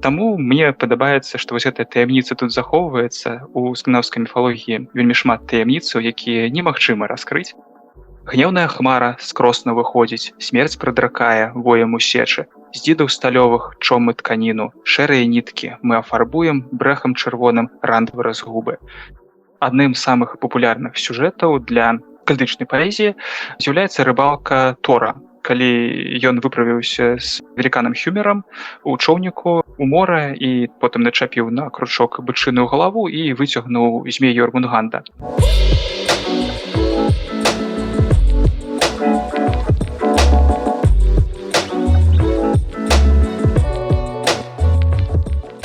Таму мне падабаецца, што вось гэтая таямніца тут захоўваецца. У скандынаўскай міфалогіі вельмі шмат таямніцаў, якія немагчыма раскрыць. Гнеўная хмара скросна выходзіць, смерць прадракае воем у сечы. З дзідаў сталёвых чом мы тканіну, шэрыя ніткі мы афарбуем брэхам чырвоным рандавы разгубы. Адным з самых папулярных сюжэтаў для кальдычнай паэзіі з'яўляецца рыбалка Тора, калі ён выправіўся з веліканам Хюмерам у чоўніку у мора і потым начапіў на кручок бычыную галаву і выцягнуў змею Йормунганда.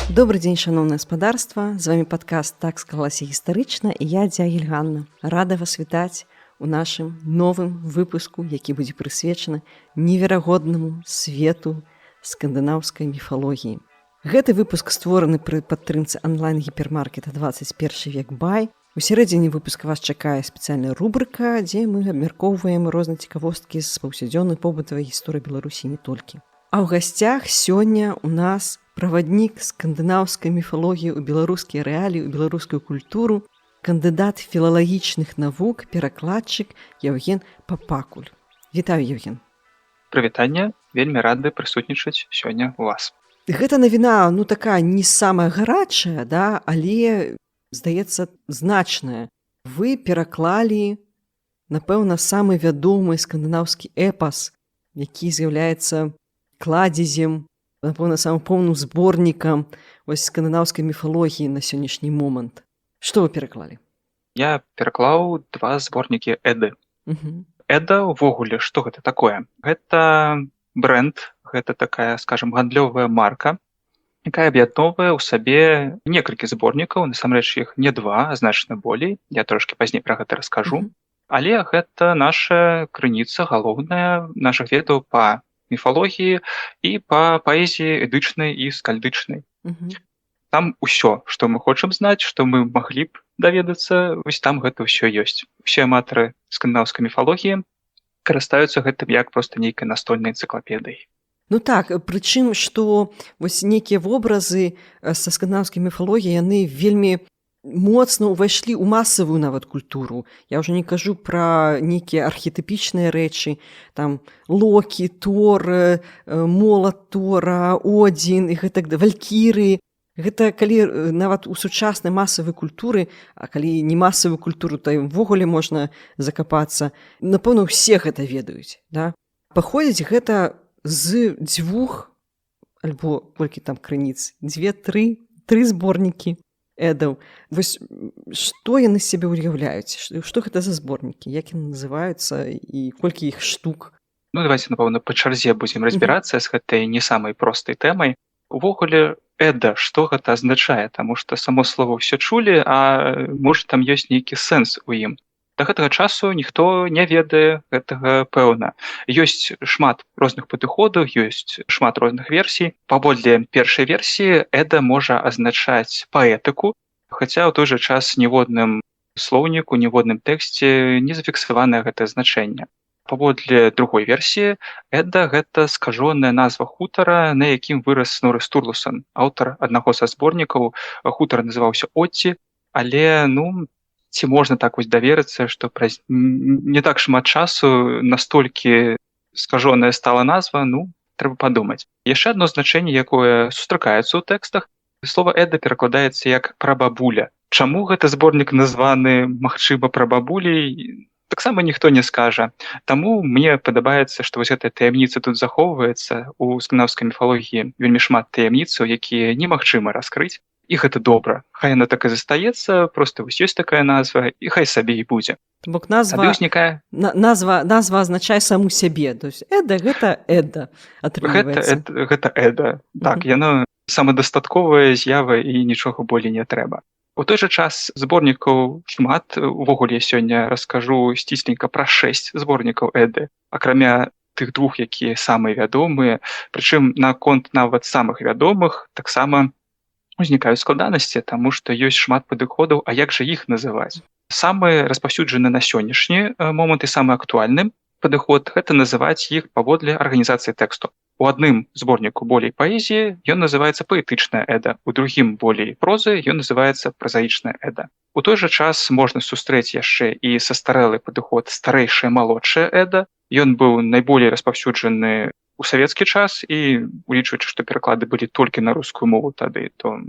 Добрый дзень, шаноўнае гаспадарства. З вами падкаст «Так склалася гістарычна» і я, Дзягіль Ганна. Рада вас вітаць у нашым новым выпуску, які будзе прысвечаны неверагоднаму свету скандынаўскай міфалогіі. Гэты выпуск створаны пры падтрымцы онлайн-гіпермаркета 21 век Бай. У сярэдзіне выпуска вас чакае спецыяльная рубрыка, дзе мы абмяркоўваем розныя цікавосткі з паўсядзённай побытавай гісторыі Беларусі не толькі. А ў гасцях сёння у нас праваднік скандынаўскай міфалогіі ў беларускія рэаліі, ў беларускую культуру, кандыдат філалагічных навук, перакладчык Евген Папакуль. Вітаю, Евген. Прывітанне, вельмі рады прысутнічаць сёння у вас. Гэта навіна, такая не самая гарачая, да, але, здаецца, значная. Вы пераклалі, напэўна, самы вядомы скандынаўскі эпас, які з'яўляецца кладзезем, напэўна, самым поўным зборнікам скандынаўскай міфалогіі на сённяшні момант. Што вы пераклалі? Я пераклаў 2 зборнікі Эды. Эда, увогуле, што гэта такое? Гэта бренд, гэта такая, скажем, гандлёвая марка, якая аб'ядноўвае ў сабе некалькі зборнікаў, насамрэч іх не 2, а значна болей. Я трошкі пазней пра гэта раскажу. Але гэта наша крыніца галоўная нашых ведаў па міфалогіі і па паэзіі эдычнай і скальдычнай. Там усё, што мы хочам знаць, што мы маглі б даведацца, вось там гэта ўсё ёсць. Усе аматары скандынаўскай міфалогіі карыстаюцца гэтым як проста нейкай настольнай энцыклапедыяй. Так, прычым, што вось нейкія вобразы са скандынаўскай міфалогіі, яны вельмі моцна ўвайшлі ў масавую нават культуру. Я ўжо не кажу пра нейкія архетыпічныя рэчы, там Локі, Тор, молат Тора, Одзін і гэтак валькіры. Гэта калі нават у сучаснай масавай культуры, а калі не масавую культуру, то ўвогуле можна закапацца. Напэўна, усе гэта ведаюць. Да? Паходзіць гэта з 2, альбо колькі там крыніц, 2-3 зборнікі эдаў. Вось што яны сябе ўяўляюць? Што гэта за зборнікі? Як яны называюцца і колькі іх штук? Давайте, напэўна, па чарзе будзем разбірацца з гэтай не самай простай тэмай. Увогуле, эда, што гэта азначае? Таму што само слова ўсё чулі, а можа там ёсць нейкі сэнс у ім. Да гэтага часу ніхто не ведае гэтага пэўна. Ёсць шмат розных падыходаў, ёсць шмат розных версій. Паводле першай версіі эда можа азначаць паэтыку, хаця ў той жа час ніводным слоўніку, ніводным тэксце не зафіксаванае гэтае значэнне. Паводле другой версіі эда гэта скажоная назва хутара, на якім вырас Снорри Стурлусон, аўтар аднаго са зборнікаў. Хутар называўся Отці, але, ці можна так вось даверыцца, што праз не так шмат часу настолькі скажоная стала назва, трэба падумаць. Яшчэ адно значэнне, якое сустракаецца ў тэкстах, слова эда перакладаецца як прабабуля. Чаму гэты зборнік названы, магчыма, прабабуляй, таксама ніхто не скажа. Таму мне падабаецца, што вось гэтая таямніца тут захоўваецца. У скандынаўскай міфалогіі вельмі шмат таямніцаў, якія немагчыма раскрыць. І гэта добра. Хай яна так і застаецца, проста вось ёсць такая назва, і хай сабе і будзе. Бок назва азначае саму сябе. То есть эда гэта эда атрымліваецца. Гэта эда. Так, яно самадастатковая з'ява і нічога болей не трэба. У той жа час зборнікаў шмат. Увогуле я сёння раскажу сцісленька пра 6 зборнікаў эды, акрамя тых 2, якія самыя вядомыя. Прычым наконт нават самых вядомых таксама узнікаюць складанасці, таму што ёсць шмат падыходаў, а як жа іх называць? Самы распаўсюджаны на сённяшні момант і самы актуальны падыход гэта называць іх паводле арганізацыі тэксту. У адным зборніку болей паэзіі ён называецца паэтычная эда, у другім болей прозы ён называецца празаічная эда. У той жа час можна сустрэць яшчэ і састарэлы падыход старэйшая малодшая эда. Ён быў найболей распаўсюджаны у савецкі час і улічваючы, што пераклады былі толькі на рускую мову тады, то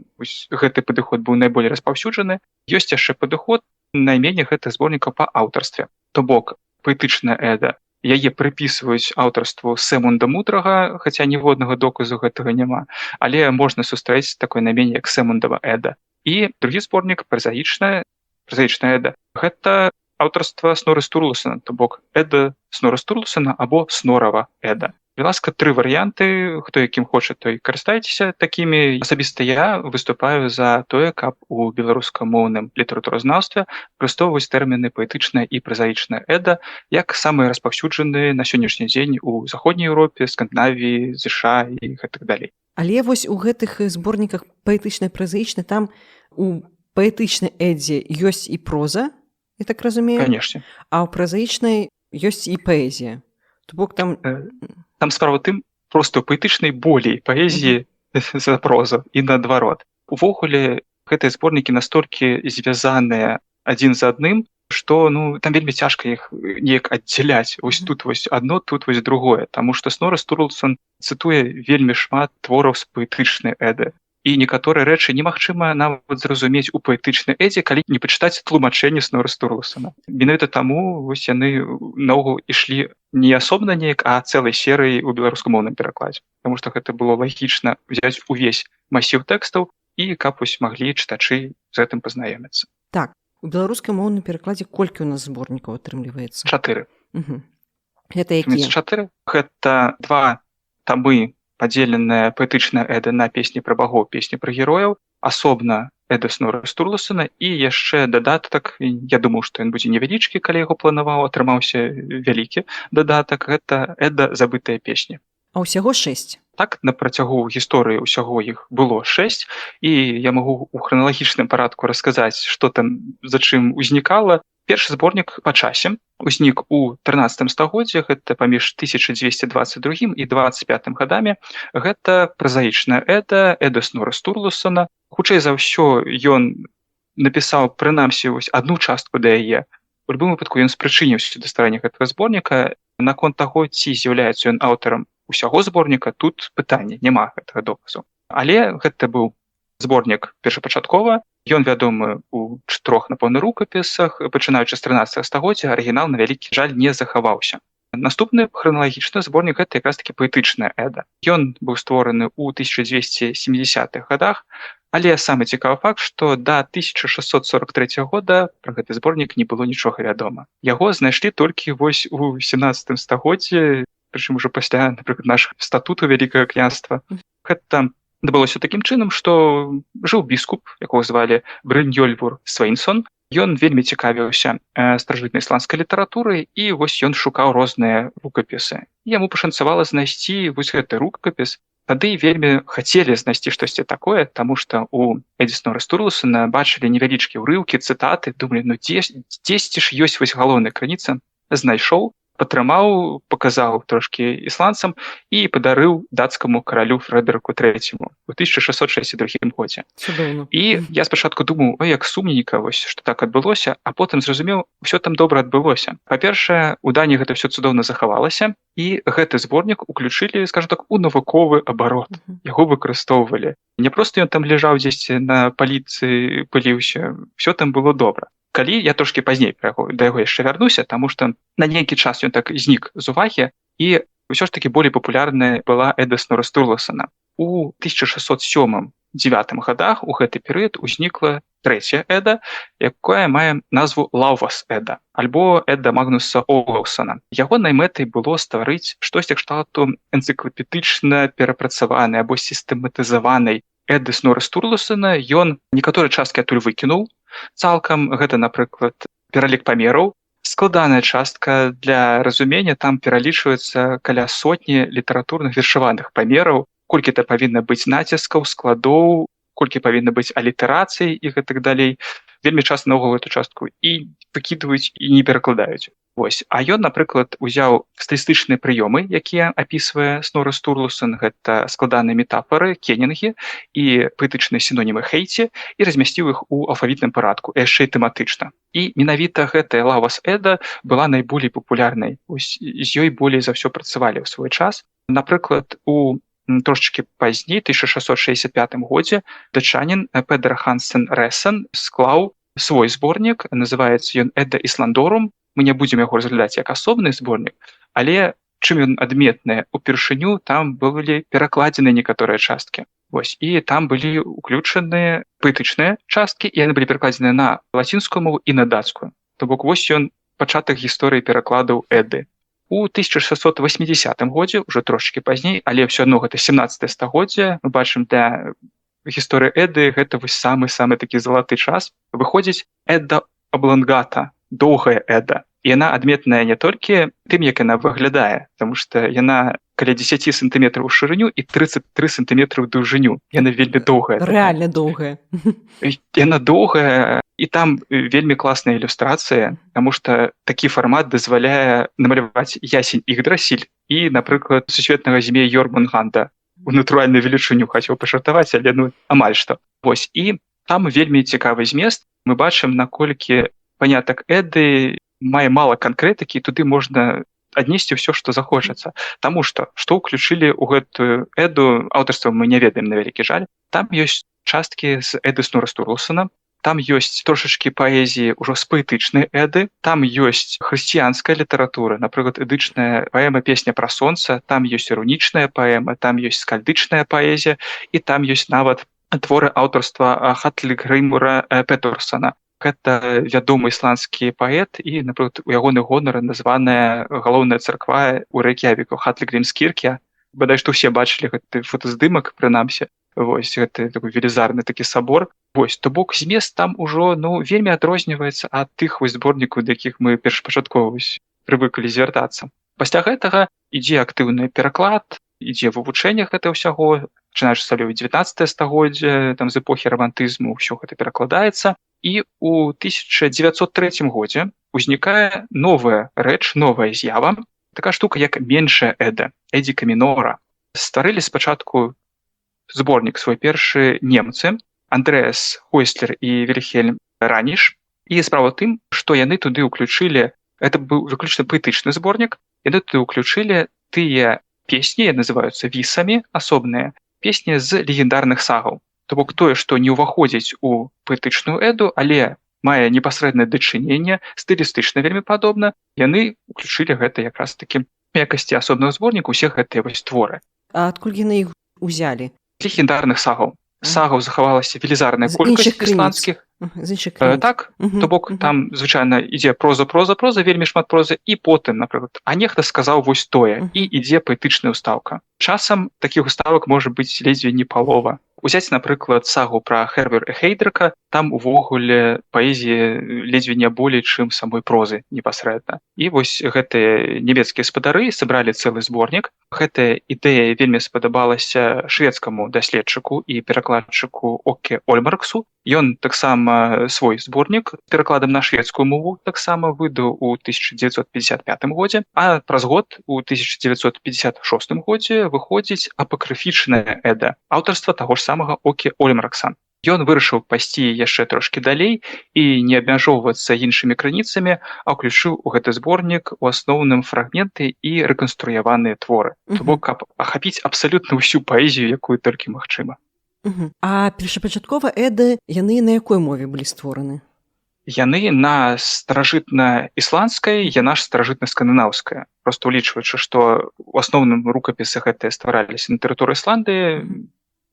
гэты падыход быў найболей распаўсюджаны. Ёсць яшчэ падыход найменей гэтых зборнікаў па аўтарстве. То бок паэтычная эда, яе прыпісваюць аўтарству Сэмунда Мудрага, хаця ніводнага доказу гэтага няма, але можна сустрэць такое найменне як Сэмундава эда. І другі зборнік празаічная эда. Гэта аўтарства Сноры Стурласана, то бок эда Снора Стурласана або Снорава эда. Ласка, 3 варыянты, хто якім хоча, той карыстайцеся такімі. Асабіста я выступаю за тое, каб у беларускамоўным літаратуразнаўстве выкарыстоўваць тэрміны паэтычная і празаічная эда як самыя распаўсюджаныя на сённяшні дзень у заходняй Еўропе, Скандынавіі, ЗША і гэтак далей. Але вось у гэтых зборніках паэтычнай, празаічнай, там у паэтычнай эдзе ёсць і проза, я так разумею? Канешне. А ў празаічнай ёсць і паэзія. То бок там... Там справа тым, проста ў паэтычнай болей паэзіі за прозу і наадварот. Увогуле, гэтыя зборнікі настолькі звязаныя адзін за адным, што там вельмі цяжка іх неяк аддзяляць. Вось тут вось адно, тут вось другое. Таму што Снора Стурласон цытуе вельмі шмат твораў з паэтычнай эды. І некаторыя рэчы немагчыма нават зразумець у паэтычнай эдзе, калі не пачытаць тлумачэнне Снора Стурласана. Менавіта таму вось яны наогул ішлі не асобна неяк, а цэлай серыяй у беларускамоўным перакладзе. Таму што гэта было лагічна ўзяць увесь масіў тэкстаў і каб вось маглі чытачы з гэтым пазнаёміцца. Так, у беларускамоўным перакладзе колькі ў нас зборнікаў атрымліваецца? 4. Гэта якія? 4. Гэта 2 тамы, падзеленая паэтычная эда на песні пра багоў, песні пра герояў, асобна эда Снора Стурласана і яшчэ дадатак, я думаю, што ён будзе невялічкі, калі яго планаваў, атрымаўся вялікі дадатак, гэта эда забытыя песні. А ўсяго 6? Так, на працягу гісторыі ўсяго іх было 6, і я магу ў храналагічным парадку расказаць, што там за чым узнікала. Першы зборнік па часе узнік у 13 стагоддзі, гэта паміж 1222 і 25 гадамі. Гэта празаічная эда Снора Стурласана. Хутчэй за ўсё, ён напісаў прынамсі адну частку да яе. У любым выпадку ён спрычыніўся да стварэння гэтага зборніка. Наконт таго, ці з'яўляецца ён аўтарам усяго зборніка, тут пытання, няма гэтага доказу. Але гэта быў зборнік першапачаткова. Ён вядомы ў 4, напэўна, рукапісах, пачынаючы з 13 стагоддзя, арыгінал, на вялікі жаль, не захаваўся. Наступны храналагічны зборнік – гэта якраз такі паэтычная эда. Ён быў створаны ў 1270-х гадах, але самы цікавы факт, што да 1643 года пра гэты зборнік не было нічога вядома. Яго знайшлі толькі вось у 17 стагоддзі, прычым ужо пасля, напрыклад, нашага статуту Вялікага княства. Гэта адбылося такім чынам, што жыў біскуп, якога звалі Брыньёльвур Свейнсон. Ён вельмі цікавіўся старажытнай ісландскай літаратурай, і вось ён шукаў розныя рукапісы. Яму пашанцавала знайсці вось гэты рукапіс. Тады вельмі хацелі знайсці штосьці такое, таму што у эдзе Снора Стурласана бачылі невялічкія ўрыўкі, цытаты, думалі, дзесьці ж ёсць вось галоўная крыніца. Знайшоў, патрымаў, паказаў трошкі ісландцам і падарыў дацкаму каралю Фрэдэрыку III у 1662 годзе. Цудоўна. І я спачатку думаў, як сумненька, вось, што так адбылося, а потым зразумеў, усё там добра адбылося. Па-першае, у Даніі гэта ўсё цудоўна захавалася, і гэты зборнік уключылі, скажу так, у навуковы абарот. Яго выкарыстоўвалі. Не проста ён там ляжаў дзесьці на паліцы, пыліўся, усё там было добра. Калі я трошкі пазней да яго яшчэ вярнуся, таму што на нейкі час ён так знік з увагі, і ўсё ж такі болей папулярная была эда Снора Стурласана. У 1607-9 гадах у гэты перыяд узнікла 3-я эда, якая мае назву Лаўвас эда, альбо эда Магнуса Олаўсана. Ягонай мэтай было стварыць штосьці кшталту энцыклапедычна перапрацаванай або сістэматызаванай эды Снора Стурласана. Ён некаторыя часткі адтуль выкінуў цалкам. Гэта, напрыклад, пералік памераў. Складаная частка для разумення, там пералічваецца каля 100 літаратурных вершаваных памераў, колькі-то павінна быць націскаў, складоў, колькі павінна быць алітэрацый і гэтак далей. Вельмі часта наогул эту частку і выкідваюць і не перакладаюць. Вось. А ён, напрыклад, узяў стылістычныя прыёмы, якія апісвае Снорри Стурлусон, гэта складаныя метафары, кенінгі і паэтычныя сінонімы хейці, і размясціў іх у алфавітным парадку, яшчэ і тэматычна. І менавіта гэтая Лавас Эда была найболей папулярнай. Ось з ёй болей за ўсё працавалі ў свой час. Напрыклад, у трошечки пазней, 1665 годзе, датчанін Педер Хансен Ресен склаў свой зборнік, называецца ён Эда Ісландорум. Мы не будзем яго разглядаць як асобны зборнік, але чым ён адметны, упершыню там былі перакладзены некаторыя часткі. Вось. І там былі уключаны паэтычныя часткі, і яны былі перакладзены на лацінскую мову і на дацкую. То бок вось ён пачатак гісторыі перакладаў Эды. У 1680 годзе, уже трошечки пазней, але ўсё адно гэта 17 стагоддзе, мы бачым, для гісторыі Эды гэта вось самы такі залаты час. Выходзіць Эда Аблангата, доўгая Эда. І яна адметная не толькі тым, як яна выглядае, тому што яна каля 10 сантиметраў у шырыню і 33 сантиметры ў даўжыню. Яна вельмі доўгая. Рэальна доўгая. Яна доўгая, і там вельмі класная ілюстрацыя, таму што такі фармат дазваляе намаляваць ясень Ігдрасіль і, напрыклад, сусветнага змея Йормунганда у натуральную велічыню, хацеў пажартаваць, але амаль што. Вось. І там вельмі цікавы змест. Мы бачым, наколькі панятак Эды мае мала канкрэтыкі, туды можна аднесці ўсё, што захочацца. Таму што ўключылі ў гэтую Эду, аўтарства мы не ведаем, на вялікі жаль, там ёсць часткі з Эды Снорри Стурлусона, там ёсць трошачкі паэзіі ўжо з паэтычнай Эды, там ёсць хрысціянская літаратура, напрыклад, эдычная паэма «Песня пра сонца», там ёсць іронічная паэма, там ёсць скальдычная паэзія, і там ёсць нават творы аўтарства Хатлігреймура Петерсона. Гэта вядомы ісландскі паэт, і, напрыклад, у ягоны гонар названая галоўная царква ў Рэйк'явіку Хатлігреймскіркja. Бадай што ўсе бачылі гэты фотаздымак, прынамсі. Вось, гэта такой велізарны такі сабор. Вось, то бок змест там ужо вельмі адрозніваецца ад тых вось зборнікаў, да якіх мы першапачаткова прывыклі звяртацца. Пасля гэтага ідзе актыўны пераклад, ідзе вывучэнне гэта ўсяго, пачынаючы з 19 стагоддзя, там з эпохі рамантызму ўсё гэта перакладаецца. І ў 1903 годзе узнікае новая рэч, новая з'ява, такая штука, як меншая Эда, Эдіка Мінора. Стварылі спачатку зборнік свой першы немцы, Андрэас Хойслер і Вільхельм Раніш. І справа ў тым, што яны туды ўключылі, гэта быў выключна паэтычны зборнік, яны туды ўключылі тыя песні, называюцца вісамі, асобныя, песні з легендарных сагаў. То бок тое, што не ўваходзіць у паэтычную Эду, але мае непасрэднае дачыненне, стылістычна вельмі падобна, яны ўключылі гэта якраз такі в якасці асобнага зборніка ўсе гэтыя вось творы. А адкуль яны іх узялі? Легендарных сагаў. Сагаў захавалася велізарная колькасць ісландскіх. Так, то бок там звычайна ідзе проза, вельмі шмат прозы, і потым, напрыклад, а нехта сказаў вось тое, і ідзе паэтычная ўстаўка. Часам такіх уставак можа быць ледзьве не палова. Узяць, напрыклад, сагу пра Хервер і Хейдрика, там увогуле паэзіі ледзьве не болей, чым самой прозы непасрэдна. І вось гэтыя нямецкія спадары сабралі цэлы зборнік. Гэтая ідэя вельмі спадабалася шведскаму даследчыку і перакладчыку Оке Ольмарксу. Ён таксама свой зборнік з перакладам на шведскую мову таксама выдаў у 1955 годзе, а праз год, у 1956 годзе, выходзіць апакрыфічная Эда, аўтарства таго ж самага Оке Ольмаркса. Ён вырашыў пайсці яшчэ трошкі далей і не абмяжоўвацца іншымі крыніцамі, а ўключыў у гэты зборнік у асноўным фрагменты і рэканструяваныя творы. То бок, каб ахапіць абсалютна ўсю паэзію, якую толькі магчыма. А першапачаткова Эды, яны на якой мове былі створаны? Яны на старажытна-ісландскай, яна ж старажытна-скандынаўская. Проста улічваючы, што ў асноўным рукапісы гэтыя ствараліся на тэрыторыі Ісландыі,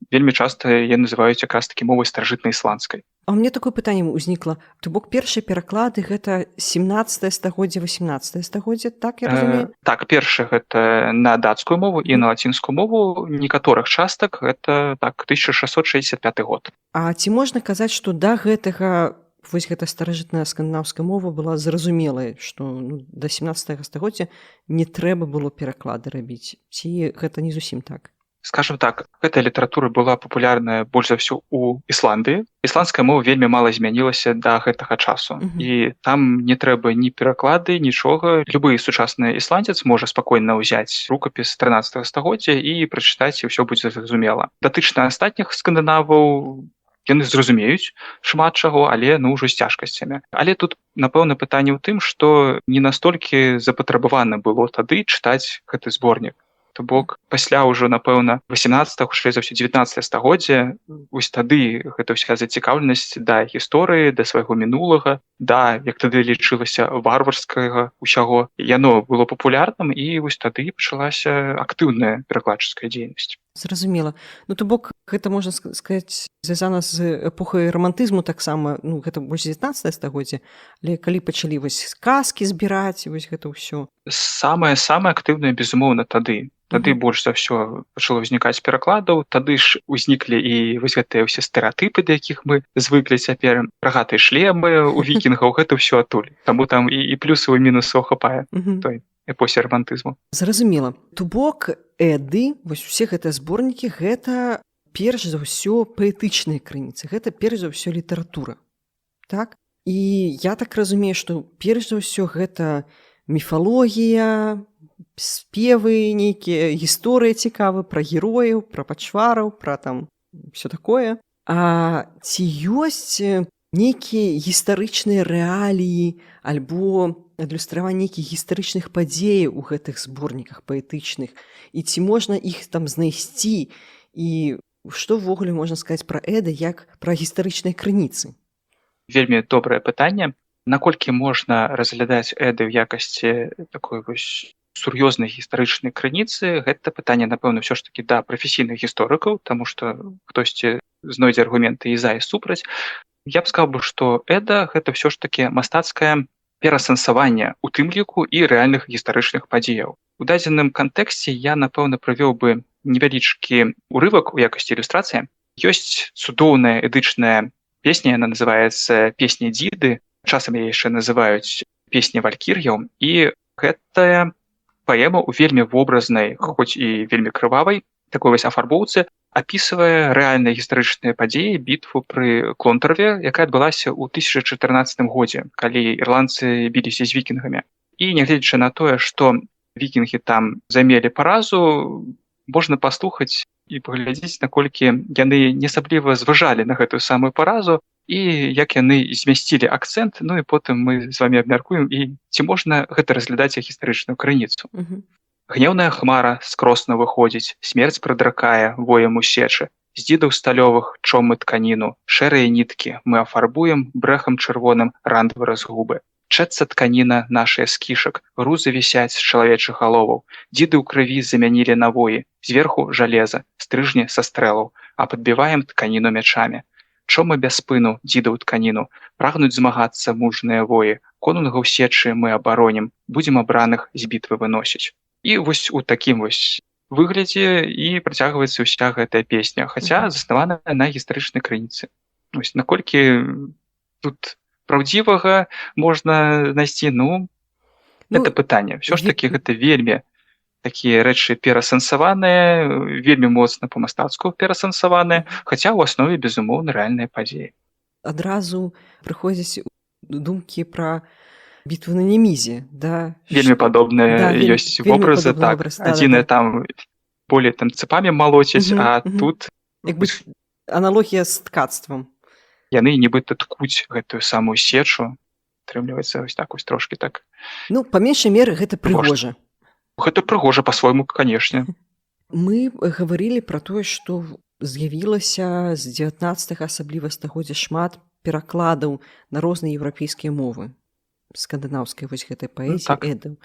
вельмі часта яны называюць якраз такі мовай старажытна-ісландскай. А ў мяне такое пытанне ўзнікла. То бок першыя пераклады гэта 17 стагоддзе, 18 стагоддзе, так я разумею? Так, першы гэта на дацкую мову і на лацінскую мову. Некаторых частак гэта так 1665 год. А ці можна казаць, што да гэтага вось гэта старажытная скандынаўская мова была зразумелая, што да 17 стагоддзя не трэба было пераклады рабіць? Ці гэта не зусім так? Скажем так, гэтая літаратура была папулярная больш за ўсё ў Ісландыі. Ісландская мова вельмі мала змянілася да гэтага часу. Мгм. І там не трэба ні пераклады, нічога. Любы сучасны ісландзец можа спакойна ўзяць рукапіс 13 стагоддзя і прачытаць, і ўсё будзе зразумела. Датычна астатніх скандынаваў, яны зразумеюць шмат чаго, але ўжо з цяжкасцямі. Але тут, напэўна, пытанне ў тым, што не настолькі запатрабавана было тады чытаць гэты зборнік. То бок пасля ўжо, напэўна, 18, хутчэй за ўсё 19 стагоддзя, вось тады гэта ўся зацікаўленасць да гісторыі, да свайго мінулага, да, як тады лічылася, варварскага ўсяго. Яно было папулярным, і вось тады пачалася актыўная перакладчыцкая дзейнасць. Зразумела. То бок гэта, можна сказаць, звязана з эпохай рамантызму таксама, гэта больш 19 стагоддзя, але калі пачалі вось казкі збіраць, вось гэта ўсё. Самае актыўнае, безумоўна, тады. Тады больш за ўсё пачало ўзнікаць перакладаў, тады ж узніклі і вось гэтыя ўсе стэрэатыпы, да якіх мы звыклі цяпер, рагатыя шлемы у вікінгаў, гэта ўсё адтуль. Таму там і плюсаў, і мінусаў хапае той эпохі рамантызму. Зразумела. То бок Эды, вось усе гэтыя зборнікі, гэта перш за ўсё паэтычныя крыніцы, гэта перш за ўсё літаратура. Так? І я так разумею, што перш за ўсё гэта міфалогія, спевы нейкія, гісторыя цікавы пра герояў, пра пачвараў, пра там ўсё такое. А ці ёсць нейкія гістарычныя рэаліі альбо адлюстраванне нейкіх гістарычных падзеяў у гэтых зборніках паэтычных? І ці можна іх там знайсці? І што ўвогуле можна сказаць пра Эды як пра гістарычныя крыніцы? Вельмі добрае пытанне. Наколькі можна разглядаць Эды ў якасці такой вось сур'ёзнай гістарычнай крыніцы, гэта пытанне, напэўна, ўсё ж такі да прафесійных гісторыкаў, таму што хтосьці знойдзе аргументы і за, і супраць. Я б сказаў, што Эда гэта ўсё ж такі мастацкае перасэнсаванне, у тым ліку і рэальных гістарычных падзеяў. У дадзеным кантэксце я, напэўна, прывёў бы невялічкі урывак у якасці ілюстрацыі. Ёсць цудоўная эдычная песня, яна называецца «Песня Дзіды», часам яе яшчэ называюць «Песня валькір'яў», і гэтая паэма ў вельмі вобразнай, хоць і вельмі крывавай, такой вось афарбоўцы, апісвае рэальныя гістарычныя падзеі, бітву пры Клонтарве, якая адбылася ў 1014 годзе, калі ірландцы біліся з вікінгамі. І нягледзячы на тое, што вікінгі там займелі паразу, можна паслухаць і паглядзець, наколькі яны не асабліва зважалі на гэтую самую паразу, і як яны змясцілі акцэнт, і потым мы з вамі абмяркуем, і ці можна гэта разглядаць як гістарычную крыніцу. Гнеўная хмара скросна выходзіць, смерць прадракае воем у сечы, з дзідаў сталёвых чом мы тканіну, шэрыя ніткі мы афарбуем брэхам чырвоным рандвы разгубы. Чэцца тканіна нашая з кішак, грузы вісяць з чалавечых галоваў, дзіды ў крыві замянілі навоі, зверху жалеза, стрыжні са стрэлаў, а падбіваем тканіну мячамі. Чом мы без спыну, дзідаў тканіну, прагнуць змагацца мужныя воі, конунгаў сечы мы абаронім, будзем абраных з бітвы выносіць. І вось у такім вось выглядзе і працягваецца ўся гэтая песня, хаця заснаваная на гістарычнай крыніцы. Вось наколькі тут праўдзівага можна знайсці, гэта пытанне. Усё ж такі гэта вельмі такія рэчы перасэнсаваныя, вельмі моцна па-мастацку перасэнсаваныя, хаця ў аснове, безумоўна, рэальныя падзеі. Адразу прыходзяць думкі пра бітву на Немізе, да? Вельмі падобныя ёсць вобразы, так. Адзіныя там болей там цэпамі малоцяць, а тут як бы аналогія з ткацтвам. Яны нібыта ткуць гэтую самую сечу, атрымліваецца вось так вось трошкі так. Па меншай меры гэта прыгожа. Гэта прыгожа па-свойму, канешне. Мы гаварылі пра тое, што з'явілася з 19 асабліва стагоддзя шмат перакладаў на розныя еўрапейскія мовы скандынаўскай вось гэтай паэзіі Эдаў.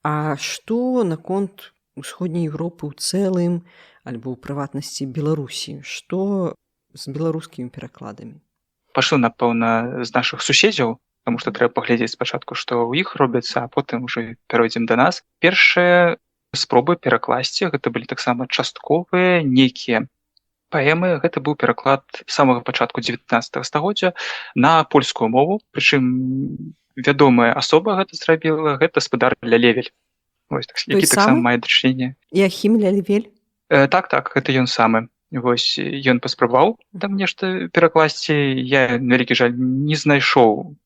А што наконт усходняй Еўропы ў цэлым, альбо ў прыватнасці Беларусі? Што з беларускімі перакладамі? Пачну, напэўна, з нашых суседзяў, таму што трэба паглядзець спачатку, што ў іх робіцца, а потым ужо перайдзем да нас. Першыя спробы перакласці, гэта былі таксама частковыя нейкія паэмы. Гэта быў пераклад самага пачатку 19 стагоддзя на польскую мову, прычым вядомая асоба гэта зрабіла, гэта спадар Лялевель. Вось, які таксама мае дачыненне. Яахім Лялевель? Так, гэта ён самы. Вось ён паспрабаваў там нешта перакласці. Я, на вялікі жаль, не знайшоў,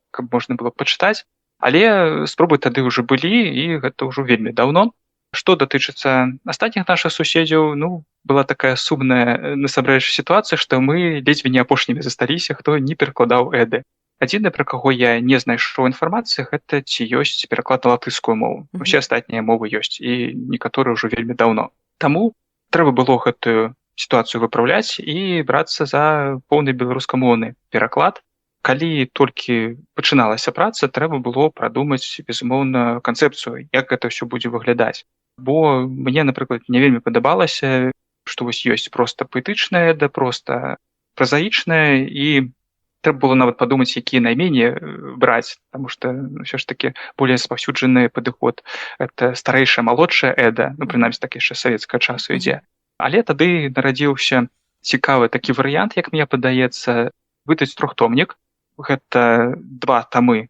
каб можна было пачытаць, але спробы тады ўжо былі, і гэта ўжо вельмі даўно. Што датычыцца астатніх нашых суседзяў, была такая сумная насамрэч сітуацыя, што мы ледзьве не апошнімі засталіся, хто не перакладаў эды. Адзінае, пра каго я не знайшоў інфармацыі, гэта ці ёсць пераклад на латышскую мову. Усе астатнія мовы ёсць, і некаторыя ўжо вельмі даўно. Таму трэба было гэтую сітуацыю выпраўляць і брацца за поўны беларускамоўны пераклад. Калі толькі пачыналася праца, трэба было прадумаць, безумоўна, канцэпцыю, як гэта ўсё будзе выглядаць. Бо мне, напрыклад, не вельмі падабалася, што вось ёсць проста паэтычная эда, проста празаічная, і трэба было нават падумаць, якія найменей браць, таму што ўсё ж такі болей распаўсюджаны падыход это старэйшая, малодшая эда, прынамсі так яшчэ савецкага часу ідзе. Але тады нарадзіўся цікавы такі варыянт, як мне падаецца, выдаць трохтомнік. Гэта 2 тамы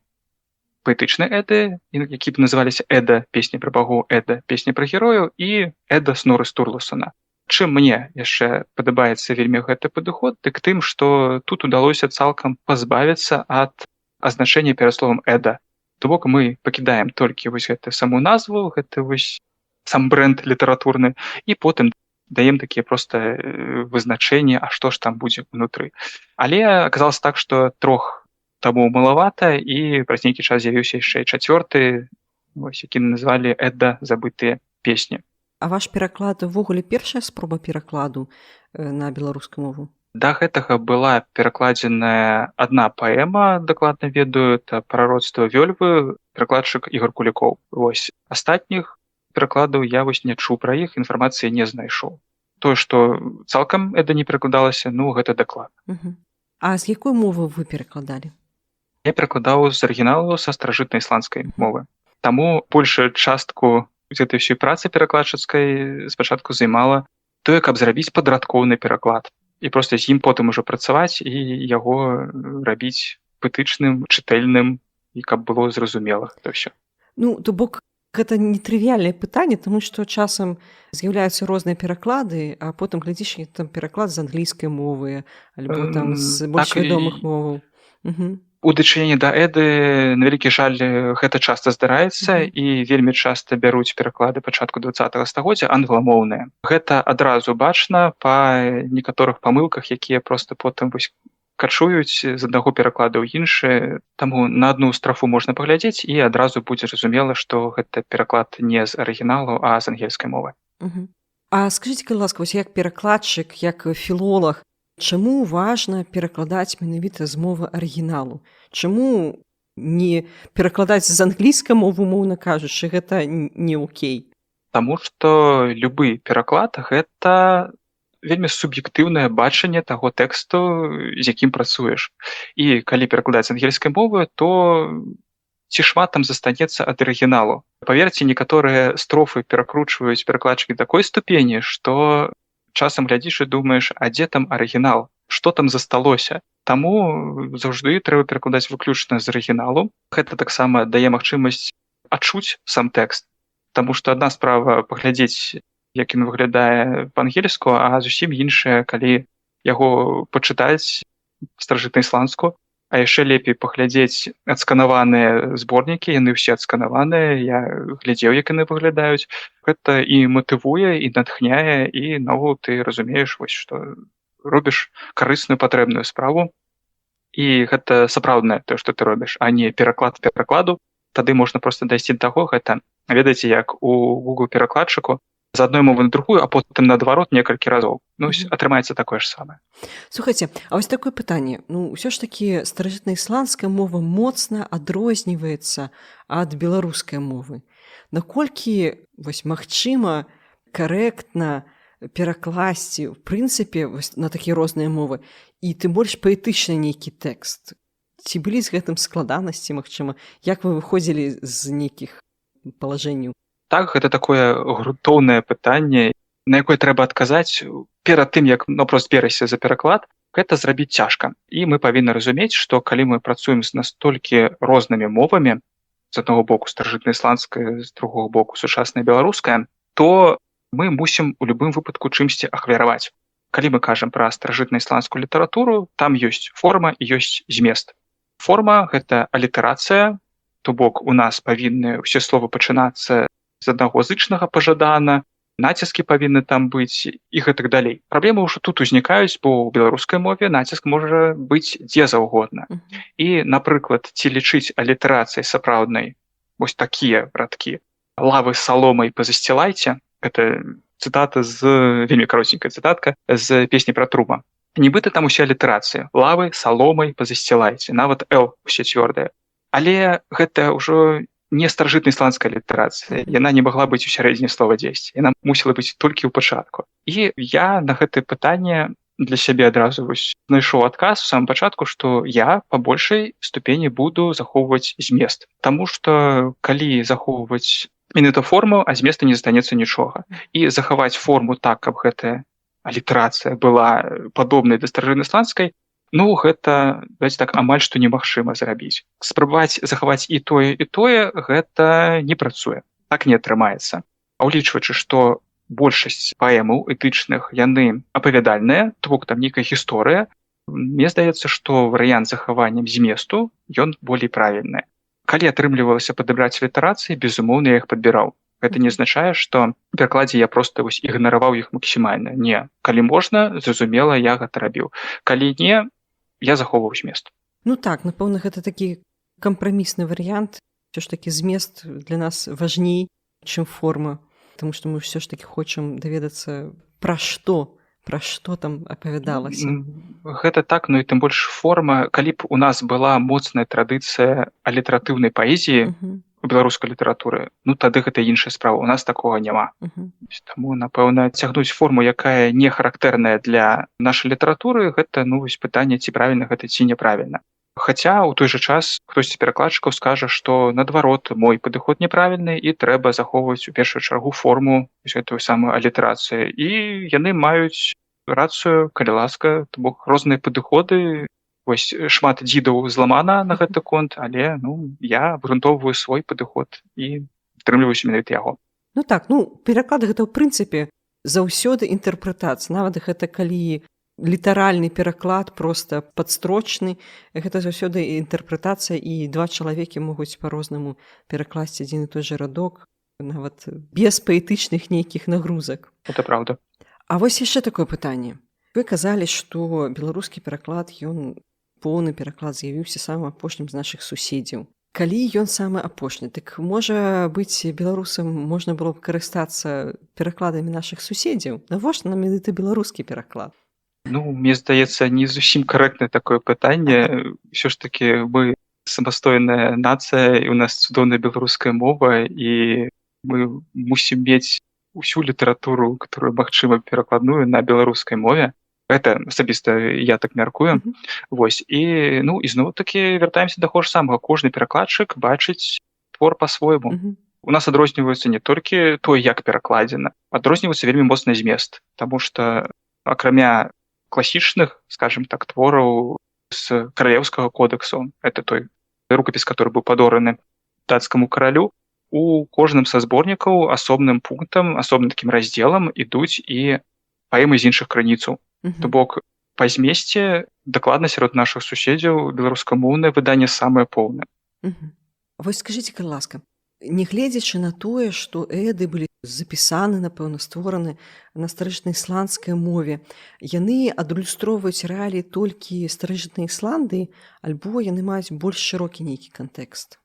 паэтычнай эды, які б называліся «Эда. Песні пра багоў», «Эда. Песні пра герояў» і «Эда Сноры Стурласона». Чым мне яшчэ падабаецца вельмі гэты падыход, дык тым, што тут удалося цалкам пазбавіцца ад азначэння перад словам «эда». То бок мы пакідаем толькі вось гэту саму назву, гэты вось сам брэнд літаратурны, і потым даем такія проста вызначэнні, а што ж там будзе ўнутры. Але аказалася так, што 3 таму малавата, і праз нейкі час з'явіўся яшчэ і 4, які назвалі «Эда. Забытыя песні». А ваш пераклад увогуле першая спроба перакладу на беларускую мову? Да гэтага была перакладзеная адна паэма, дакладна ведаю, это «Прароцтва Вёльвы», перакладчык Ігор Кулікоў. Вось астатніх перакладаў я вось не чуў пра іх, інфармацыі не знайшоў. Тое, што цалкам эда не перакладалася, гэта дакладна. А з якой мовы вы перакладалі? Я перакладаў з арыгіналу са старажытнай ісландскай мовы. Таму большую частку гэтай ўсёй працы перакладчыцкай спачатку займала тое, каб зрабіць падрадкоўны пераклад. І проста з ім потым ужо працаваць і яго рабіць паэтычным, чытальным, і каб было зразумела гэта ўсё. То бок гэта нетрывіальнае пытанне, таму што часам з'яўляюцца розныя пераклады, а потым глядзіш, там пераклад з англійскай мовы, альбо там з больш вядомых моваў. У дачыненні да эды, на вялікі жаль, гэта часта здараецца, і вельмі часта бяруць пераклады пачатку 20-го стагоддзя англамоўныя. Гэта адразу бачна па некаторых памылках, якія проста потым вось качуюць з аднаго перакладу ў іншы. Таму на адну страфу можна паглядзець, і адразу будзе зразумела, што гэта пераклад не з арыгіналу, а з ангельскай мовы. А скажыце, калі ласка, вось як перакладчык, як філолаг, чаму важна перакладаць менавіта з мовы арыгіналу? Чаму не перакладаць з англійскай мовы, умоўна кажучы, гэта не окей? Таму што любы пераклад гэта вельмі суб'ектыўнае бачанне таго тэксту, з якім працуеш. І калі перакладаць з ангельскай мовы, то ці шмат там застанецца ад арыгіналу. Паверце, некаторыя строфы перакручваюць перакладчыкі такой ступені, што часам глядзіш і думаеш, а дзе там арыгінал? Што там засталося? Таму заўжды трэба перакладаць выключна з арыгіналу. Гэта таксама дае магчымасць адчуць сам тэкст. Таму што адна справа паглядзець, як ён выглядае па-ангельску, а зусім іншая, калі яго пачытаць старажытна-ісландску, а яшчэ лепей паглядзець адсканаваныя зборнікі, яны ўсе адсканаваныя, я глядзеў, як яны выглядаюць. Гэта і матывуе, і натхняе, і наогул ты разумееш, вось што робіш карысную патрэбную справу, і гэта сапраўднае тое, што ты робіш, а не пераклад перакладу. Тады можна проста дайсці да таго, гэта, ведаеце, як у Google перакладчыку, з адной мовы на другую, а потым наадварот некалькі разоў. Атрымаецца такое ж самае. Слухайце, а вось такое пытанне. Ўсё ж такі старажытна-ісландская мова моцна адрозніваецца ад беларускай мовы. Наколькі вось магчыма карэктна перакласці, в прынцыпе, на такія розныя мовы, і тым больш паэтычны нейкі тэкст? Ці былі з гэтым складанасці, магчыма? Як вы выходзілі з нейкіх палажэнняў? Так, гэта такое грунтоўнае пытанне, на якое трэба адказаць перад тым, як напрост берася за пераклад, гэта зрабіць цяжка. І мы павінны разумець, што калі мы працуем з настолькі рознымі мовамі, з аднаго боку старажытна-ісландская, з другого боку сучасная беларуская, то мы мусім у любым выпадку чымсьці ахвяраваць. Калі мы кажам пра старажытна-ісландскую літаратуру, там ёсць форма і ёсць змест. Форма – гэта алітэрацыя, то бок у нас павінны ўсе словы пачынацца з аднаго зычнага пажадана, націскі павінны там быць і гэтак далей. Праблемы ўжо тут узнікаюць, бо ў беларускай мове націск можа быць дзе заўгодна. І, напрыклад, ці лічыць алітэрацыяй сапраўднай вось такія радкі. Лавы саломай пазасцілайце – гэта цытата вельмі каротенькая цытатка з песні пра Трума. Нібыта там усе алітэрацыі. Лавы саломай пазасцілайце. Нават «л» усе цвёрдыя. Але гэта ўжо не старажытна-ісландская алітэрацыя. Яна не магла быць у сярэдзіне слова 10. Яна мусіла быць толькі ў пачатку. І я на гэтае пытанне для сябе адразу знайшоў адказ у самым пачатку, што я па большай ступені буду захоўваць змест. Таму што калі захоўваць менавіта форму, а зместа не застанецца нічога. І захаваць форму так, каб гэтая алітэрацыя была падобнай да старажытна-ісландскай, гэта, давайте так, амаль што немагчыма зрабіць. Спрабаваць захаваць і тое, гэта не працуе. Так не атрымаецца. А ўлічваючы, што большасць паэмаў этычных, яны апавядальныя, то бок там нейкая гісторыя, мне здаецца, што варыянт захаваннем зместу, ён болей правільны. Калі атрымлівалася падабраць алітэрацыі, безумоўна, я іх падбіраў. Гэта не азначае, што ў перакладзе я проста ігнараваў іх максімальна. Не. Калі можна, зразумела, я гэта рабіў. Калі не, я захоўваў змест. Так, напэўна, гэта такі кампрамісны варыянт. Усё ж такі змест для нас важней, чым форма. Таму што мы ўсё ж такі хочам даведацца, пра што там апавядалася. Гэта так, і тым больш форма. Калі б у нас была моцная традыцыя алітаратыўнай паэзіі у беларускай літаратуры, тады гэта іншая справа. У нас такога няма. Таму, напэўна, цягнуць форму, якая не характэрная для нашай літаратуры, гэта пытанне, ці правільна гэта, ці няправільна. Хаця ў той жа час хтосьці перакладчыкаў скажа, што наадварот, мой падыход няправільны і трэба захоўваць у першую чаргу форму, гэтую самую алітэрацыю. І яны маюць рацыю, калі ласка, то бок розныя падыходы. Шмат дзідаў зламана на гэты конт, але я абгрунтоўваю свой падыход і атрымліваюся менавіта яго. Пераклад гэта ў прынцыпе заўсёды інтэрпрэтацыя. Нават гэта калі літаральны пераклад, проста падстрочны, гэта заўсёды інтэрпрэтацыя, і два чалавекі могуць па-рознаму перакласці адзін і той жа радок, нават без паэтычных нейкіх нагрузак. Это правда. А вось яшчэ такое пытанне. Вы казалі, што беларускі пераклад, ён поўны пераклад з'явіўся самым апошнім з нашых суседзяў. Калі ён самы апошні, так можа быць, беларусам можна было б карыстацца перакладамі нашых суседзяў? Навошта нам менавіта беларускі пераклад? Мне здаецца, не зусім карэктнае такое пытанне. Усё ж такі мы самастойная нацыя, і у нас цудоўная беларуская мова, і мы мусім мець усю літаратуру, которую магчыма перакладную на беларускай мове. Гэта асабіста я так мяркую. І зноў-такі вяртаемся да таго ж самага. Кожны перакладчык бачыць твор па-свойму. У нас адрозніваецца не толькі той, як перакладзена, адрозніваецца вельмі моцны змест, таму што акрамя класічных, скажем так, твораў з каралеўскага кодэксу, это той рукапіс, который быў падораны дацкаму каралю, у кожным са зборнікаў асобным пунктам, асобным такім раздзелам ідуць і паэмы з іншых крыніцаў. То бок, па змесце дакладна сярод нашых суседзяў беларускамоўнае выданне самае поўнае. Вось скажыце, калі ласка, нягледзячы на тое, што эды былі запісаны, напэўна, створаны на старажытна-ісландскай мове, яны адлюстроўваюць рэаліі толькі старажытнай Ісландыі, альбо яны маюць больш шырокі нейкі кантэкст?